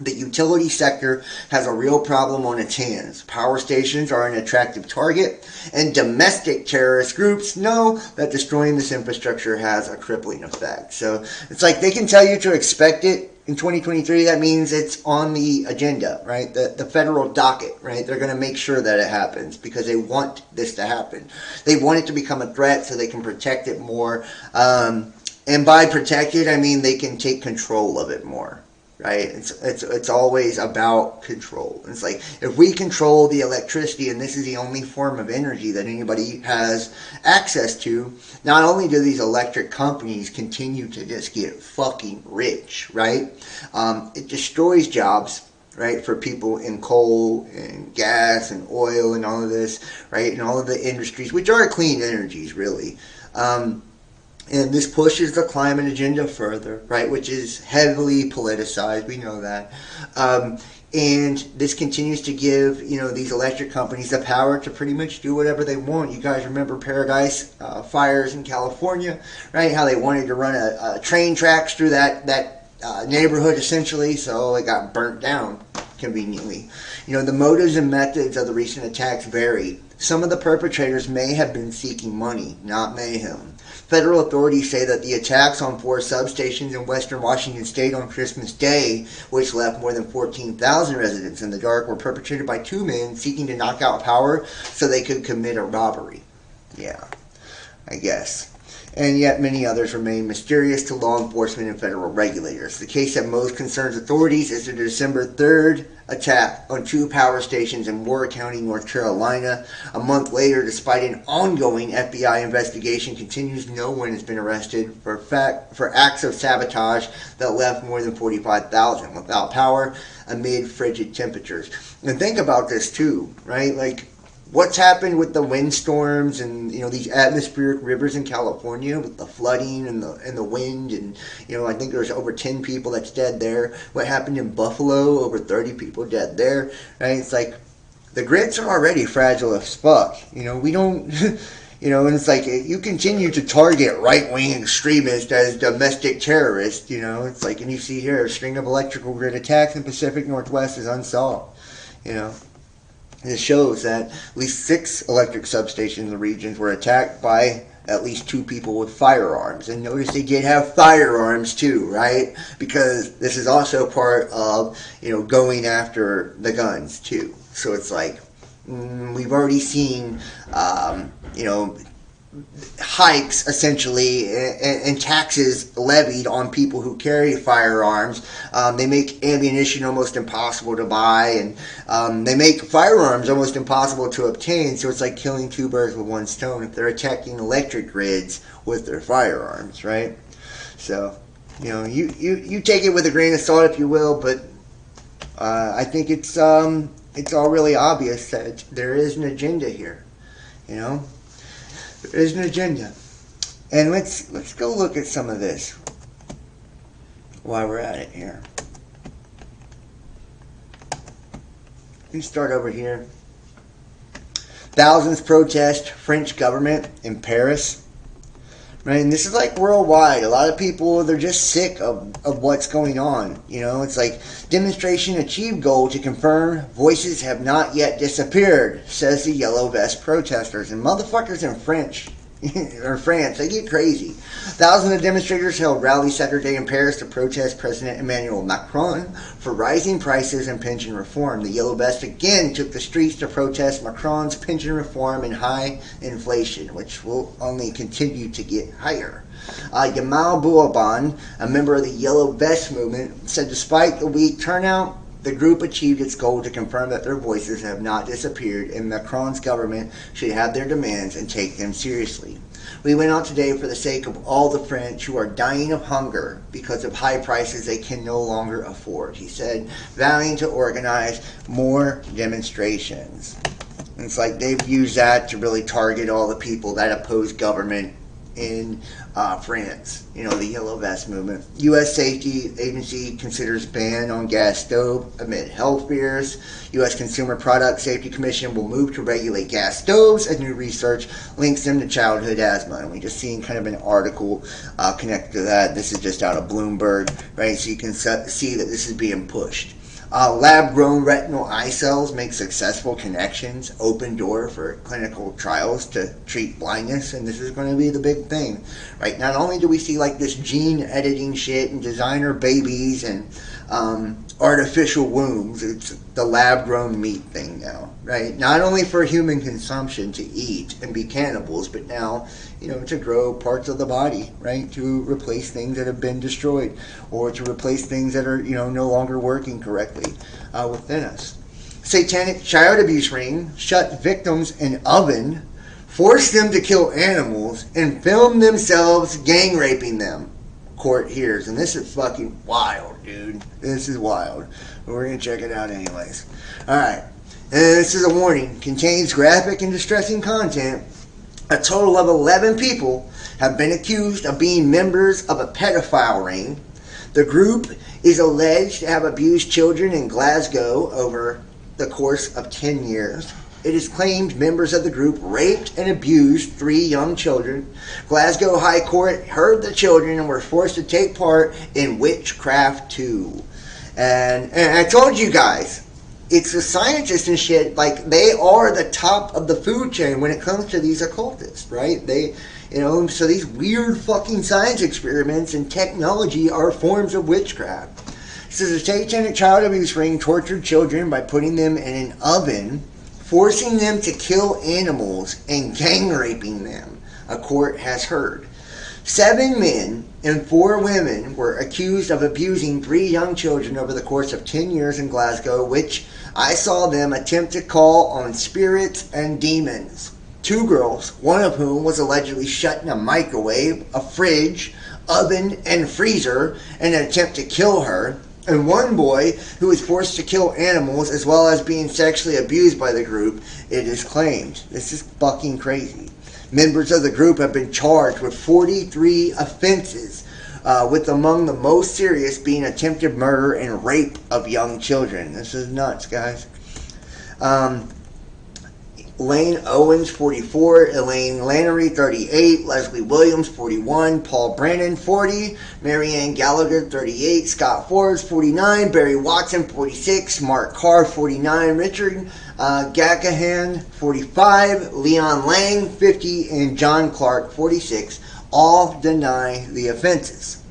The utility sector has a real problem on its hands. Power stations are an attractive target, and domestic terrorist groups know that destroying this infrastructure has a crippling effect. So it's like they can tell you to expect it in 2023. That means it's on the agenda, right? The federal docket, right? They're going to make sure that it happens because they want this to happen. They want it to become a threat so they can protect it more. And by protect it, I mean they can take control of it more. Right? It's always about control. It's like if we control the electricity, and this is the only form of energy that anybody has access to, not only do these electric companies continue to just get fucking rich, right? It destroys jobs, right, for people in coal and gas and oil and all of this, right, and all of the industries, which are clean energies, really. And this pushes the climate agenda further, right, which is heavily politicized. We know that. And this continues to give, these electric companies the power to pretty much do whatever they want. You guys remember Paradise fires in California, right, how they wanted to run a train tracks through that neighborhood, essentially, so it got burnt down conveniently. The motives and methods of the recent attacks vary. Some of the perpetrators may have been seeking money, not mayhem. Federal authorities say that the attacks on 4 substations in western Washington state on Christmas Day, which left more than 14,000 residents in the dark, were perpetrated by 2 men seeking to knock out power so they could commit a robbery. Yeah, I guess. And yet many others remain mysterious to law enforcement and federal regulators. The case that most concerns authorities is the December 3rd attack on 2 power stations in Moore County, North Carolina. A month later, despite an ongoing FBI investigation continues, no one has been arrested for acts of sabotage that left more than 45,000 without power amid frigid temperatures. And think about this too, right? Like, what's happened with the windstorms and these atmospheric rivers in California with the flooding and the wind, and I think there's over 10 people that's dead there. What happened in Buffalo? Over 30 people dead there. Right? It's like the grids are already fragile as fuck. We don't. And it's like you continue to target right-wing extremists as domestic terrorists. It's like, and you see here a string of electrical grid attacks in Pacific Northwest is unsolved. This shows that at least 6 electric substations in the regions were attacked by at least 2 people with firearms. And notice they did have firearms too, right? Because this is also part of, going after the guns too. So it's like, we've already seen, hikes essentially and taxes levied on people who carry firearms. They make ammunition almost impossible to buy, and they make firearms almost impossible to obtain. So it's like killing 2 birds with 1 stone if they're attacking electric grids with their firearms, right? So you take it with a grain of salt if you will, but I think it's all really obvious that there is an agenda here. There is an agenda. And let's go look at some of this while we're at it here. We start over here. Thousands protest French government in Paris. Right? And this is like worldwide. A lot of people, they're just sick of what's going on. It's like demonstration achieved goal to confirm voices have not yet disappeared, says the yellow vest protesters. And motherfuckers in French, or France. They get crazy. Thousands of demonstrators held rallies Saturday in Paris to protest President Emmanuel Macron for rising prices and pension reform. The Yellow Vest again took the streets to protest Macron's pension reform and high inflation, which will only continue to get higher. Yamal Bouaban, a member of the Yellow Vest movement, said despite the weak turnout, the group achieved its goal to confirm that their voices have not disappeared and Macron's government should have their demands and take them seriously. We went out today for the sake of all the French who are dying of hunger because of high prices they can no longer afford, he said, vowing to organize more demonstrations. And it's like they've used that to really target all the people that oppose government in France, the Yellow Vest movement. U.S. Safety Agency considers ban on gas stove amid health fears. U.S. Consumer Product Safety Commission will move to regulate gas stoves as new research links them to childhood asthma. And we just seen kind of an article connected to that. This is just out of Bloomberg, right? So you can see that this is being pushed. Lab-grown retinal eye cells make successful connections, open door for clinical trials to treat blindness, and this is going to be the big thing, right? Not only do we see like this gene editing shit and designer babies and artificial wombs, it's the lab-grown meat thing now, right? Not only for human consumption to eat and be cannibals, but now, to grow parts of the body, right? To replace things that have been destroyed or to replace things that are, no longer working correctly within us. Satanic child abuse ring shut victims in oven, forced them to kill animals, and filmed themselves gang raping them. Court hears. And this is fucking wild, dude. This is wild. But we're going to check it out anyways. Alright. And this is a warning. Contains graphic and distressing content. A total of 11 people have been accused of being members of a pedophile ring. The group is alleged to have abused children in Glasgow over the course of 10 years. It is claimed members of the group raped and abused 3 young children. Glasgow High Court heard the children and were forced to take part in witchcraft too. And I told you guys, it's the scientists and shit, like they are the top of the food chain when it comes to these occultists, right? They, so these weird fucking science experiments and technology are forms of witchcraft. It says a satanic child abuse ring tortured children by putting them in an oven, forcing them to kill animals, and gang raping them, a court has heard. 7 men and 4 women were accused of abusing 3 young children over the course of 10 years in Glasgow, which I saw them attempt to call on spirits and demons. 2 girls, one of whom was allegedly shut in a microwave, a fridge, oven, and freezer in an attempt to kill her, and 1 boy who was forced to kill animals as well as being sexually abused by the group, it is claimed. This is fucking crazy. Members of the group have been charged with 43 offenses, with among the most serious being attempted murder and rape of young children. This is nuts, guys. Lane Owens, 44, Elaine Lannery, 38, Leslie Williams, 41, Paul Brannon, 40, Marianne Gallagher, 38, Scott Forbes, 49, Barry Watson, 46, Mark Carr, 49, Richard Gackahan, 45, Leon Lang, 50, and John Clark, 46, all deny the offenses.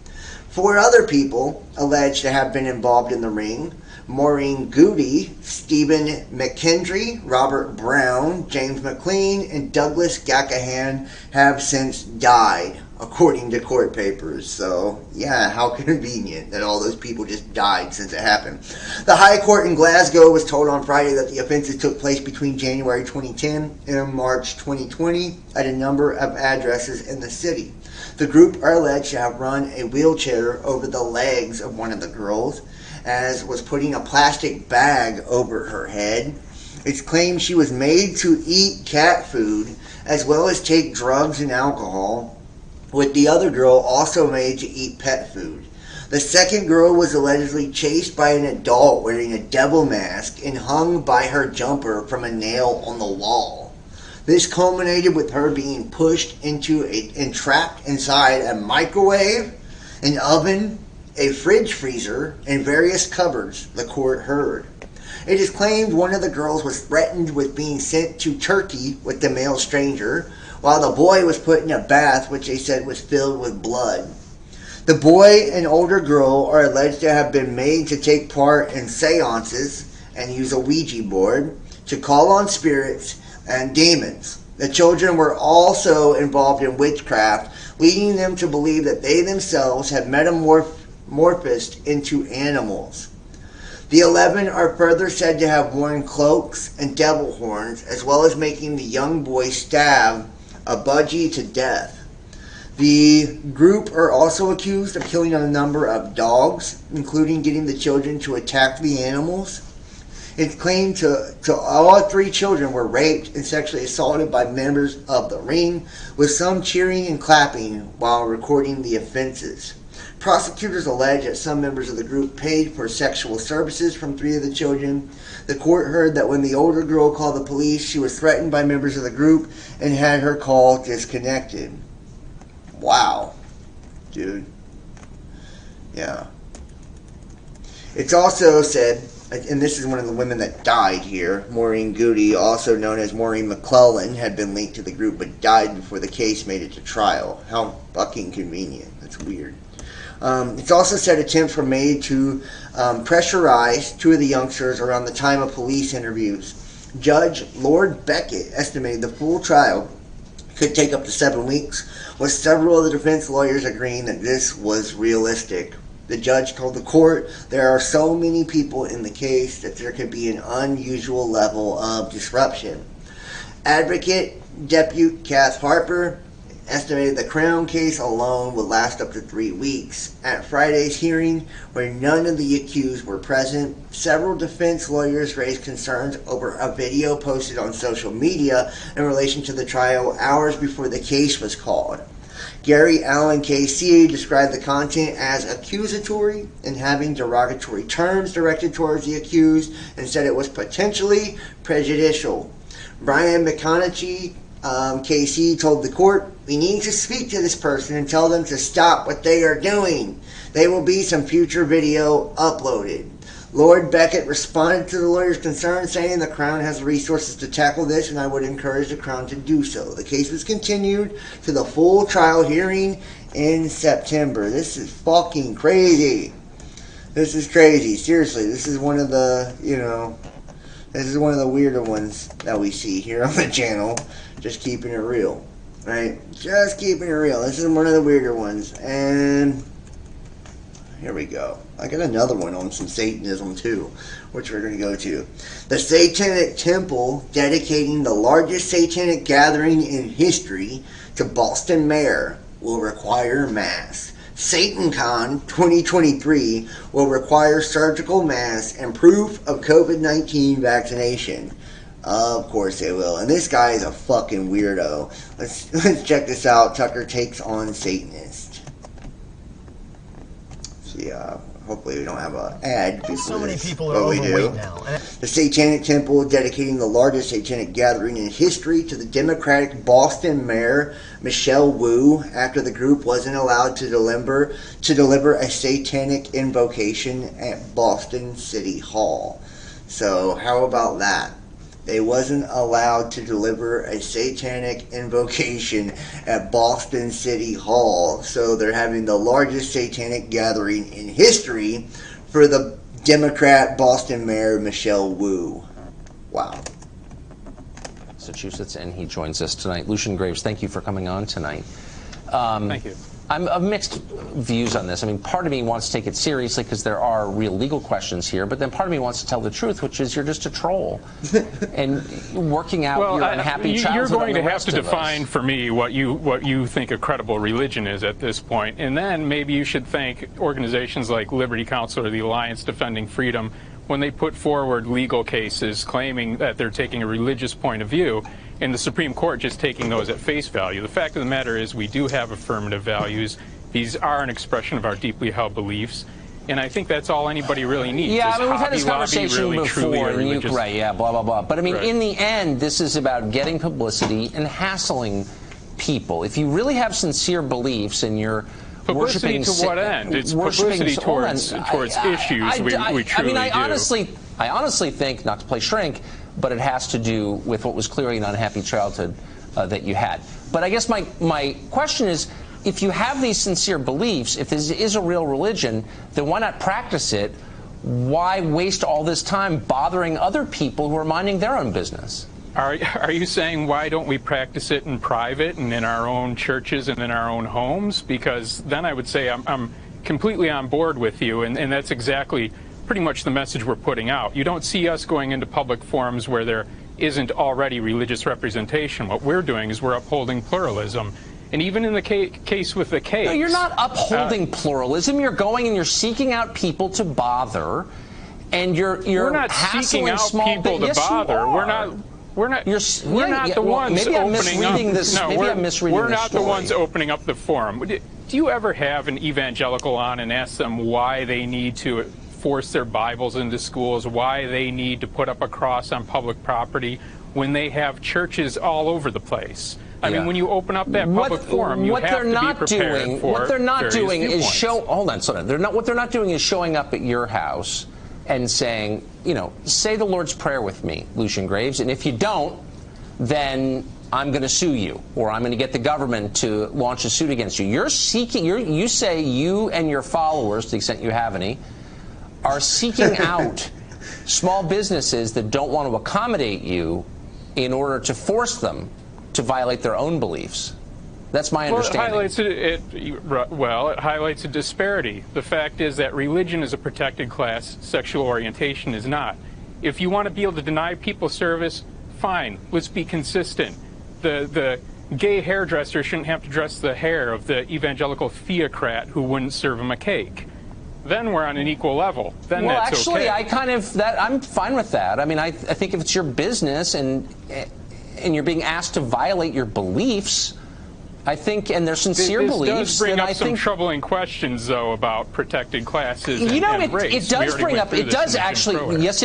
4 other people alleged to have been involved in the ring: Maureen Goody, Stephen McKendry, Robert Brown, James McLean, and Douglas Gackahan have since died, according to court papers. So, yeah, how convenient that all those people just died since it happened. The High Court in Glasgow was told on Friday that the offenses took place between January 2010 and March 2020 at a number of addresses in the city. The group are alleged to have run a wheelchair over the legs of one of the girls, as was putting a plastic bag over her head. It's claimed she was made to eat cat food as well as take drugs and alcohol, with the other girl also made to eat pet food. The second girl was allegedly chased by an adult wearing a devil mask and hung by her jumper from a nail on the wall. This culminated with her being pushed into and trapped inside a microwave, an oven, a fridge freezer, and various cupboards, the court heard. It is claimed one of the girls was threatened with being sent to Turkey with the male stranger, while the boy was put in a bath which they said was filled with blood. The boy and older girl are alleged to have been made to take part in seances and use a Ouija board to call on spirits and demons. The children were also involved in witchcraft, leading them to believe that they themselves had metamorphosed into animals. The 11 are further said to have worn cloaks and devil horns, as well as making the young boy stab a budgie to death. The group are also accused of killing a number of dogs, including getting the children to attack the animals. It's claimed to all 3 children were raped and sexually assaulted by members of the ring, with some cheering and clapping while recording the offenses. Prosecutors allege that some members of the group paid for sexual services from 3 of the children. The court heard that when the older girl called the police, she was threatened by members of the group and had her call disconnected. Wow. Dude. Yeah. It's also said, and this is one of the women that died here, Maureen Goody, also known as Maureen McClellan, had been linked to the group but died before the case made it to trial. How fucking convenient. That's weird. It's also said attempts were made to pressurize 2 of the youngsters around the time of police interviews. Judge Lord Beckett estimated the full trial could take up to 7 weeks, with several of the defense lawyers agreeing that this was realistic. The judge told the court there are so many people in the case that there could be an unusual level of disruption. Advocate Deputy Kath Harper estimated the Crown case alone would last up to 3 weeks. At Friday's hearing, where none of the accused were present, several defense lawyers raised concerns over a video posted on social media in relation to the trial hours before the case was called. Gary Allen KC described the content as accusatory and having derogatory terms directed towards the accused and said it was potentially prejudicial. Brian McConaughey, KC, told the court, "We need to speak to this person and tell them to stop what they are doing. There will be some future video uploaded." Lord Beckett responded to the lawyer's concern, saying the Crown has the resources to tackle this and I would encourage the Crown to do so. The case was continued to the full trial hearing in September. This is fucking crazy. This is crazy. Seriously, this is one of the, this is one of the weirder ones that we see here on the channel. Just keeping it real, right? Just keeping it real. This is one of the weirder ones. And here we go. I got another one on some Satanism too, which we're going to go to. The Satanic Temple dedicating the largest satanic gathering in history to Boston mayor will require masks. SatanCon 2023 will require surgical masks and proof of COVID-19 vaccination. Of course they will. And this guy is a fucking weirdo. Let's check this out. Tucker takes on Satanist. See, hopefully we don't have an ad. So many people are overweight now. The Satanic Temple dedicating the largest satanic gathering in history to the Democratic Boston mayor Michelle Wu after the group wasn't allowed to deliver a satanic invocation at Boston City Hall. So how about that? They wasn't allowed to deliver a satanic invocation at Boston City Hall. So they're having the largest satanic gathering in history for the Democrat Boston Mayor Michelle Wu. Wow. Massachusetts, and he joins us tonight. Lucian Graves, thank you for coming on tonight. Thank you. I'm of mixed views on this. I mean, part of me wants to take it seriously because there are real legal questions here, but then part of me wants to tell the truth, which is you're just a troll and working out your unhappy childhood. You're going to have to us. define for me what you think a credible religion is at this point, and then maybe you should thank organizations like Liberty Counsel or the Alliance Defending Freedom when they put forward legal cases claiming that they're taking a religious point of view, and the Supreme Court just taking those at face value. The fact of the matter is we do have affirmative values. These are an expression of our deeply held beliefs. And I think that's all anybody really needs. Yeah, is I mean, we've had this Hobby conversation Lobby really, before, and religious... right, yeah, blah, blah, blah. But I mean, Right. in the end, this is about getting publicity and hassling people. If you really have sincere beliefs and you're Publicity worshiping... to what end? It's publicity towards issues we truly do. I mean, I honestly think, not to play shrink, but it has to do with what was clearly an unhappy childhood that you had. But I guess my question is, if you have these sincere beliefs, if this is a real religion, then why not practice it? Why waste all this time bothering other people who are minding their own business? Are you saying why don't we practice it in private and in our own churches and in our own homes? Because then I would say I'm completely on board with you, and that's exactly pretty much the message we're putting out. You don't see us going into public forums where there isn't already religious representation. What we're doing is we're upholding pluralism. And even in the case with the cakes... No, you're not upholding pluralism. You're going and you're seeking out people to bother, and we're not seeking out people to bother. We're not the ones maybe I'm opening up. Misreading this. No, maybe I'm misreading we're this not story. the ones opening up the forum. Do you ever have an evangelical on and ask them why they need to force their Bibles into schools, why they need to put up a cross on public property when they have churches all over the place? I mean, when you open up that public forum, you have to be prepared for what they're not doing is viewpoints. what they're not doing is showing up at your house and saying, say the Lord's Prayer with me, Lucian Graves, and if you don't, then I'm going to sue you, or I'm going to get the government to launch a suit against you. You say you and your followers, to the extent you have any, are seeking out small businesses that don't want to accommodate you in order to force them to violate their own beliefs. That's my understanding. It highlights a disparity. The fact is that religion is a protected class, sexual orientation is not. If you want to be able to deny people service, fine, let's be consistent. The gay hairdresser shouldn't have to dress the hair of the evangelical theocrat who wouldn't serve him a cake. Then we're on an equal level. Then that's okay. I'm fine with that. I mean, I think if it's your business and you're being asked to violate your beliefs, I think, and their sincere beliefs, does bring up some troubling questions, though, about protected classes and race. It does bring up. It does actually. Yes,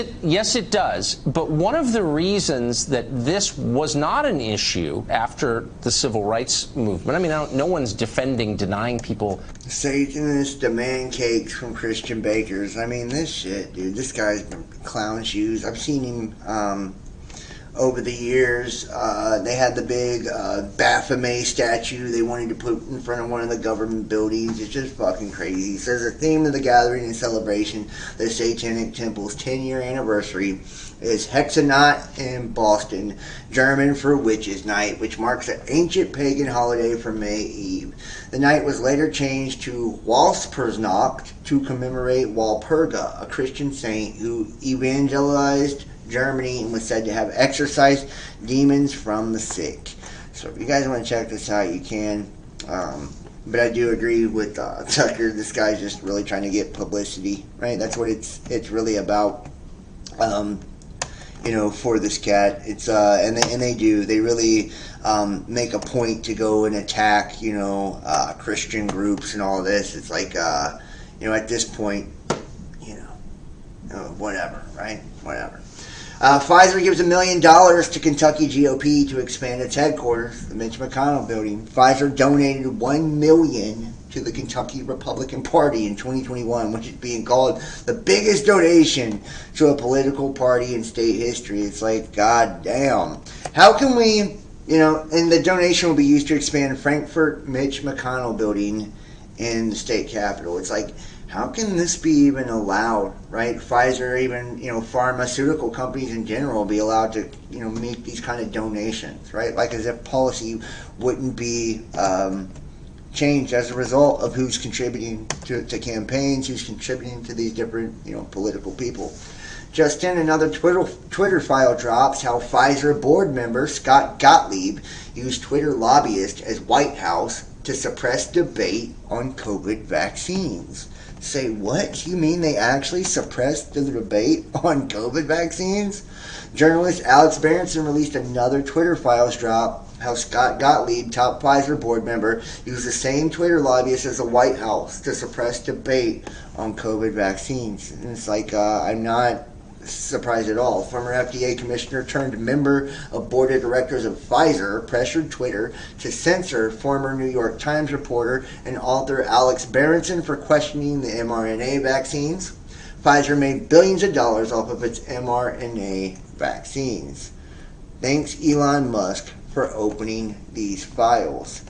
it does. But one of the reasons that this was not an issue after the civil rights movement. I mean, no one's denying people. Satanists demand cakes from Christian bakers. I mean, this shit, dude. This guy's been clown shoes. I've seen him. Over the years, they had the big Baphomet statue they wanted to put in front of one of the government buildings. It's just fucking crazy. So there's a theme to the gathering and celebration. The Satanic Temple's 10-year anniversary is Hexennacht in Boston, German for Witches' Night, which marks an ancient pagan holiday for May Eve. The night was later changed to Walpurgisnacht to commemorate Walpurga, a Christian saint who evangelized Germany and was said to have exorcised demons from the sick. So if you guys want to check this out, you can. But I do agree with Tucker. This guy's just really trying to get publicity, right? That's what it's really about. For this cat, it's and they really make a point to go and attack Christian groups and all this. It's like at this point, whatever, right? Whatever. Pfizer gives $1 million to Kentucky GOP to expand its headquarters, the Mitch McConnell building. Pfizer donated $1 million to the Kentucky Republican Party in 2021, which is being called the biggest donation to a political party in state history. It's like, god damn. How can we, and the donation will be used to expand Frankfurt Mitch McConnell building in the state capitol. It's like, how can this be even allowed, right? Pfizer, even, pharmaceutical companies in general be allowed to, make these kind of donations, right? Like as if policy wouldn't be changed as a result of who's contributing to campaigns, who's contributing to these different, political people. Just in, another Twitter file drops how Pfizer board member Scott Gottlieb used Twitter lobbyist as White House to suppress debate on COVID vaccines. Say what? You mean they actually suppressed the debate on COVID vaccines? Journalist Alex Berenson released another Twitter files drop how Scott Gottlieb, top Pfizer board member, used the same Twitter lobbyist as the White House to suppress debate on COVID vaccines. And it's like, I'm not surprised at all. Former FDA commissioner turned member of board of directors of Pfizer pressured Twitter to censor former New York Times reporter and author Alex Berenson for questioning the mRNA vaccines. Pfizer made billions of dollars off of its mRNA vaccines. Thanks Elon Musk for opening these files.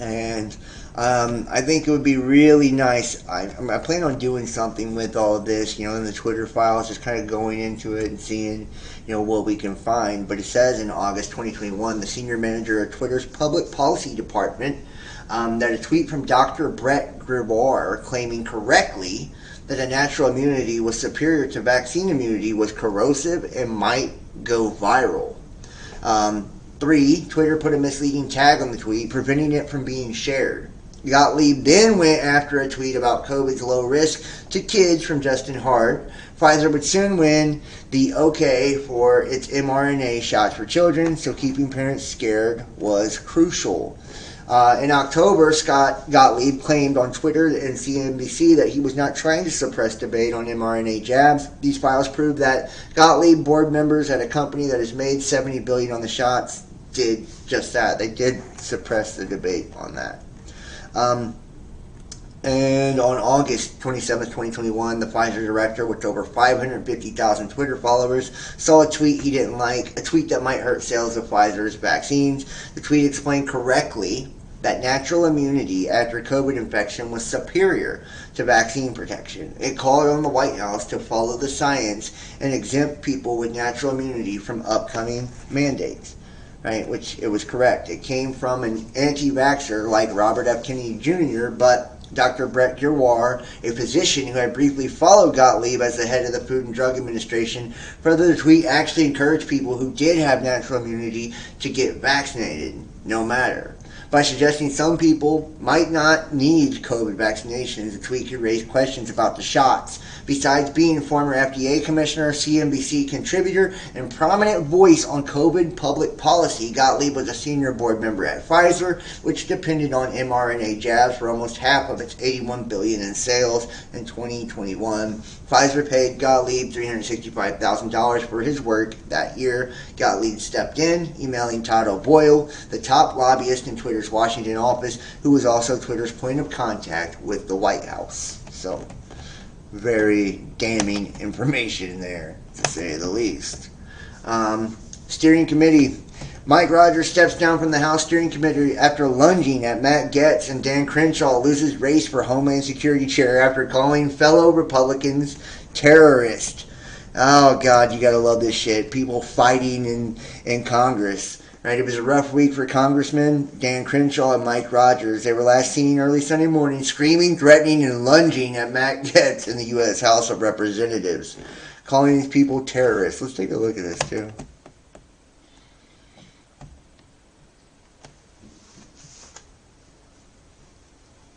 And I think it would be really nice. I plan on doing something with all of this, in the Twitter files, just kind of going into it and seeing, what we can find. But it says in August 2021, the senior manager of Twitter's public policy department, that a tweet from Dr. Brett Gregoire claiming correctly that a natural immunity was superior to vaccine immunity was corrosive and might go viral. 3, Twitter put a misleading tag on the tweet, preventing it from being shared. Gottlieb then went after a tweet about COVID's low risk to kids from Justin Hart. Pfizer would soon win the okay for its mRNA shots for children, so keeping parents scared was crucial. In October, Scott Gottlieb claimed on Twitter and CNBC that he was not trying to suppress debate on mRNA jabs. These files prove that Gottlieb board members at a company that has made $70 billion on the shots did just that. They did suppress the debate on that. And on August 27, 2021, the Pfizer director, with over 550,000 Twitter followers, saw a tweet he didn't like, a tweet that might hurt sales of Pfizer's vaccines. The tweet explained correctly that natural immunity after COVID infection was superior to vaccine protection. It called on the White House to follow the science and exempt people with natural immunity from upcoming mandates. Right, which it was correct. It came from an anti-vaxxer like Robert F. Kennedy Jr., but Dr. Brett Gregoire, a physician who had briefly followed Gottlieb as the head of the Food and Drug Administration, further the tweet actually encouraged people who did have natural immunity to get vaccinated, no matter. By suggesting some people might not need COVID vaccinations, the tweet could raise questions about the shots. Besides being former FDA commissioner, CNBC contributor, and prominent voice on COVID public policy, Gottlieb was a senior board member at Pfizer, which depended on mRNA jabs for almost half of its $81 billion in sales in 2021. Pfizer paid Gottlieb $365,000 for his work that year. Gottlieb stepped in, emailing Todd O'Boyle, the top lobbyist in Twitter's Washington office, who was also Twitter's point of contact with the White House. So, very damning information there, to say the least. Steering committee. Mike Rogers steps down from the House Steering Committee after lunging at Matt Gaetz, and Dan Crenshaw loses race for Homeland Security chair after calling fellow Republicans terrorists. Oh, God, you gotta love this shit. People fighting in Congress. Right? It was a rough week for Congressmen Dan Crenshaw and Mike Rogers. They were last seen early Sunday morning screaming, threatening, and lunging at Matt Gaetz in the U.S. House of Representatives, calling these people terrorists. Let's take a look at this, too.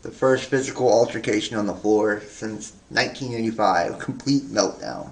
The first physical altercation on the floor since 1985. Complete meltdown.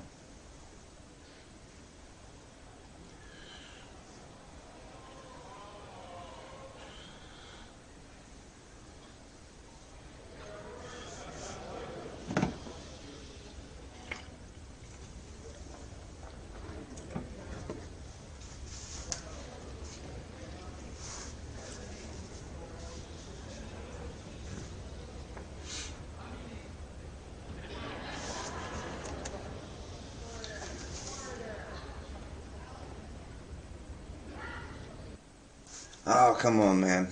Oh, come on, man.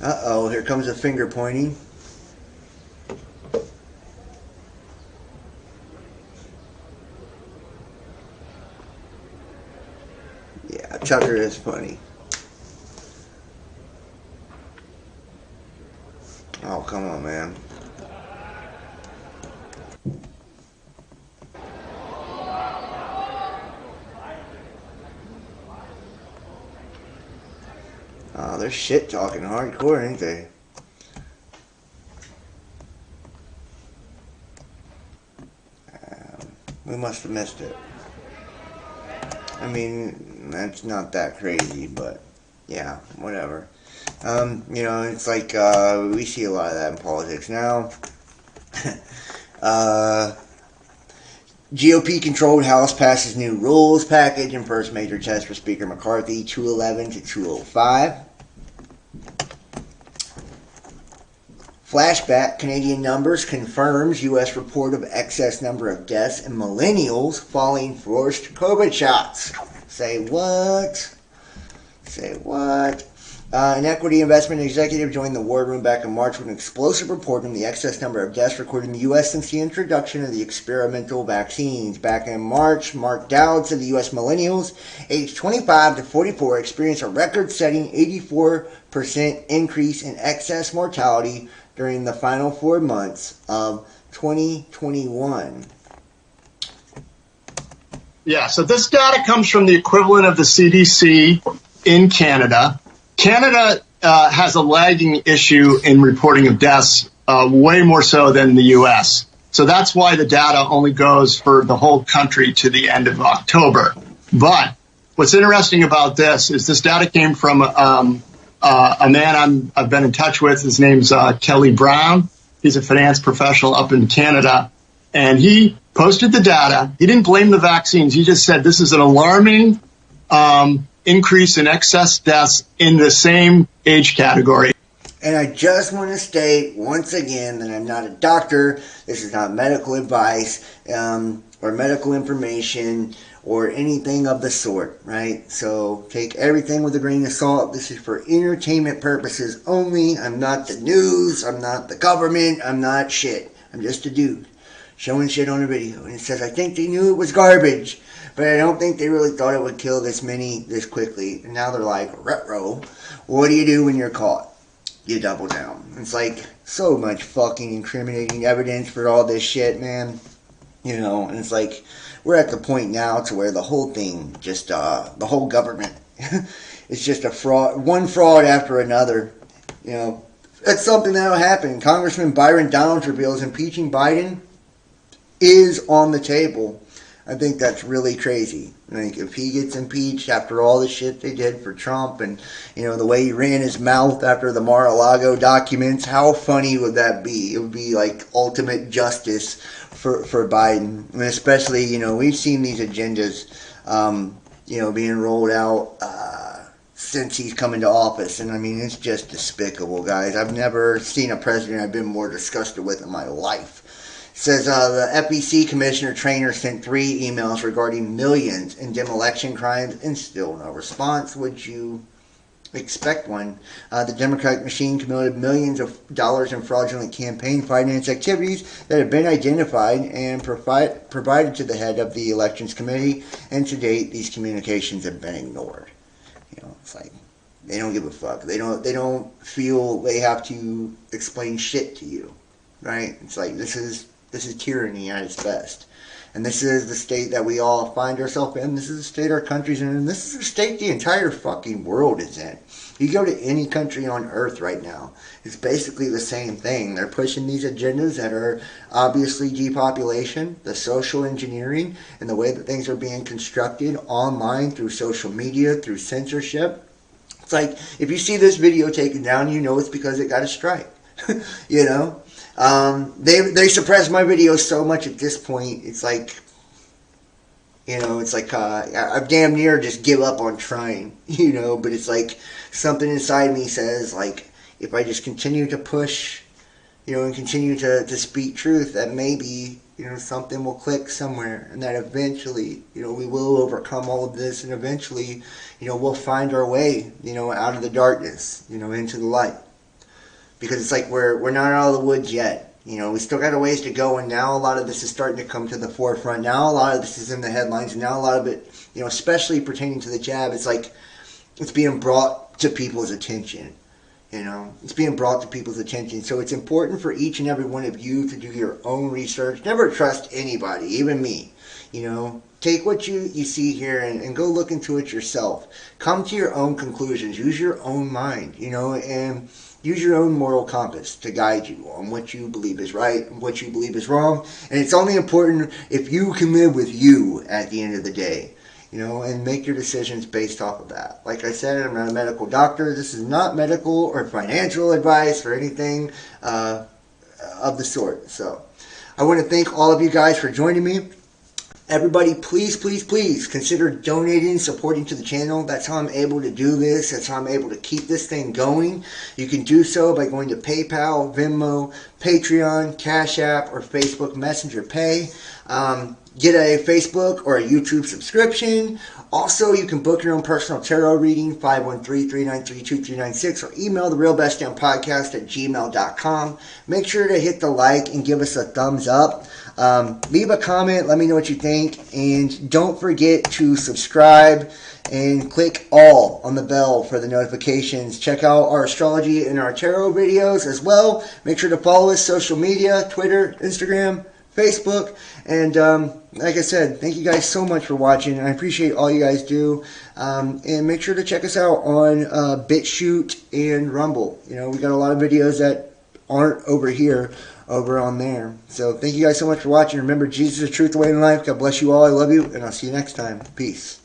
Uh-oh, here comes the finger pointing. Yeah, Tucker is funny. Oh, come on, man. Oh, they're shit talking hardcore, ain't they? We must have missed it. I mean, that's not that crazy, but yeah, whatever. You know, it's like we see a lot of that in politics now. GOP-controlled House passes new rules package in first major test for Speaker McCarthy, 211 to 205. Flashback, Canadian numbers confirms U.S. report of excess number of deaths in millennials following forced COVID shots. Say what? Say what? An equity investment executive joined the war room back in March with an explosive report on the excess number of deaths recorded in the U.S. since the introduction of the experimental vaccines. Back in March, Mark Dowd said the U.S. millennials aged 25 to 44 experienced a record-setting 84% increase in excess mortality during the final 4 months of 2021. Yeah, so this data comes from the equivalent of the CDC in Canada. Canada has a lagging issue in reporting of deaths, way more so than the U.S. So that's why the data only goes for the whole country to the end of October. But what's interesting about this is this data came from a man I've been in touch with. His name's Kelly Brown. He's a finance professional up in Canada. And he posted the data. He didn't blame the vaccines. He just said this is an alarming increase in excess deaths in the same age category. And I just want to state once again that I'm not a doctor. This is not medical advice or medical information or anything of the sort, right? So take everything with a grain of salt. This is for entertainment purposes only. I'm not the news. I'm not the government. I'm not shit. I'm just a dude showing shit on a video. And it says, I think they knew it was garbage, but I don't think they really thought it would kill this many this quickly. And now they're like, retro. What do you do when you're caught? You double down. It's like so much fucking incriminating evidence for all this shit, man. You know, and it's like we're at the point now to where the whole thing, just the whole government, it's just a fraud, one fraud after another. You know, that's something that'll happen. Congressman Byron Donalds reveals impeaching Biden is on the table. I think that's really crazy. Like, if he gets impeached after all the shit they did for Trump and, you know, the way he ran his mouth after the Mar-a-Lago documents, how funny would that be? It would be like ultimate justice for Biden. And especially, you know, we've seen these agendas, you know, being rolled out since he's come into office. And I mean, it's just despicable, guys. I've never seen a president I've been more disgusted with in my life. Says the FEC Commissioner Traynor sent 3 emails regarding millions in dim election crimes and still no response. Would you expect one? The Democratic machine committed millions of dollars in fraudulent campaign finance activities that have been identified and provided to the head of the Elections Committee, and to date these communications have been ignored. You know, it's like they don't give a fuck. They don't feel they have to explain shit to you, right? It's like this is tyranny at its best. And this is the state that we all find ourselves in. This is the state our country's in. And this is the state the entire fucking world is in. You go to any country on earth right now, it's basically the same thing. They're pushing these agendas that are obviously depopulation, the social engineering, and the way that things are being constructed online through social media, through censorship. It's like, if you see this video taken down, you know it's because it got a strike. You know? They suppress my videos so much at this point, it's like, you know, it's like, I damn near just give up on trying, you know, but it's like, something inside me says, like, if I just continue to push, you know, and continue to speak truth, that maybe, you know, something will click somewhere, and that eventually, you know, we will overcome all of this, and eventually, you know, we'll find our way, you know, out of the darkness, you know, into the light. Because it's like we're not out of the woods yet. You know, we still got a ways to go, and now a lot of this is starting to come to the forefront. Now a lot of this is in the headlines, and now a lot of it, you know, especially pertaining to the jab, it's like it's being brought to people's attention. You know, it's being brought to people's attention. So it's important for each and every one of you to do your own research. Never trust anybody, even me. You know, take what you see here and go look into it yourself. Come to your own conclusions. Use your own mind, you know, and use your own moral compass to guide you on what you believe is right and what you believe is wrong. And it's only important if you can live with you at the end of the day, you know, and make your decisions based off of that. Like I said, I'm not a medical doctor. This is not medical or financial advice or anything of the sort. So I want to thank all of you guys for joining me. Everybody, please, please, please consider donating, supporting to the channel. That's how I'm able to do this. That's how I'm able to keep this thing going. You can do so by going to PayPal, Venmo, Patreon, Cash App, or Facebook Messenger Pay. Get a Facebook or a YouTube subscription. Also, you can book your own personal tarot reading, 513-393-2396, or email therealbestdampodcast@gmail.com. Make sure to hit the like and give us a thumbs up. Leave a comment. Let me know what you think. And don't forget to subscribe and click all on the bell for the notifications. Check out our astrology and our tarot videos as well. Make sure to follow us social media, Twitter, Instagram, Facebook, and like I said, thank you guys so much for watching. I appreciate all you guys do, and make sure to check us out on BitChute and Rumble. You know, we got a lot of videos that aren't over here, over on there. So thank you guys so much for watching. Remember, Jesus is the truth, the way, and life. God bless you all. I love you, and I'll see you next time. Peace.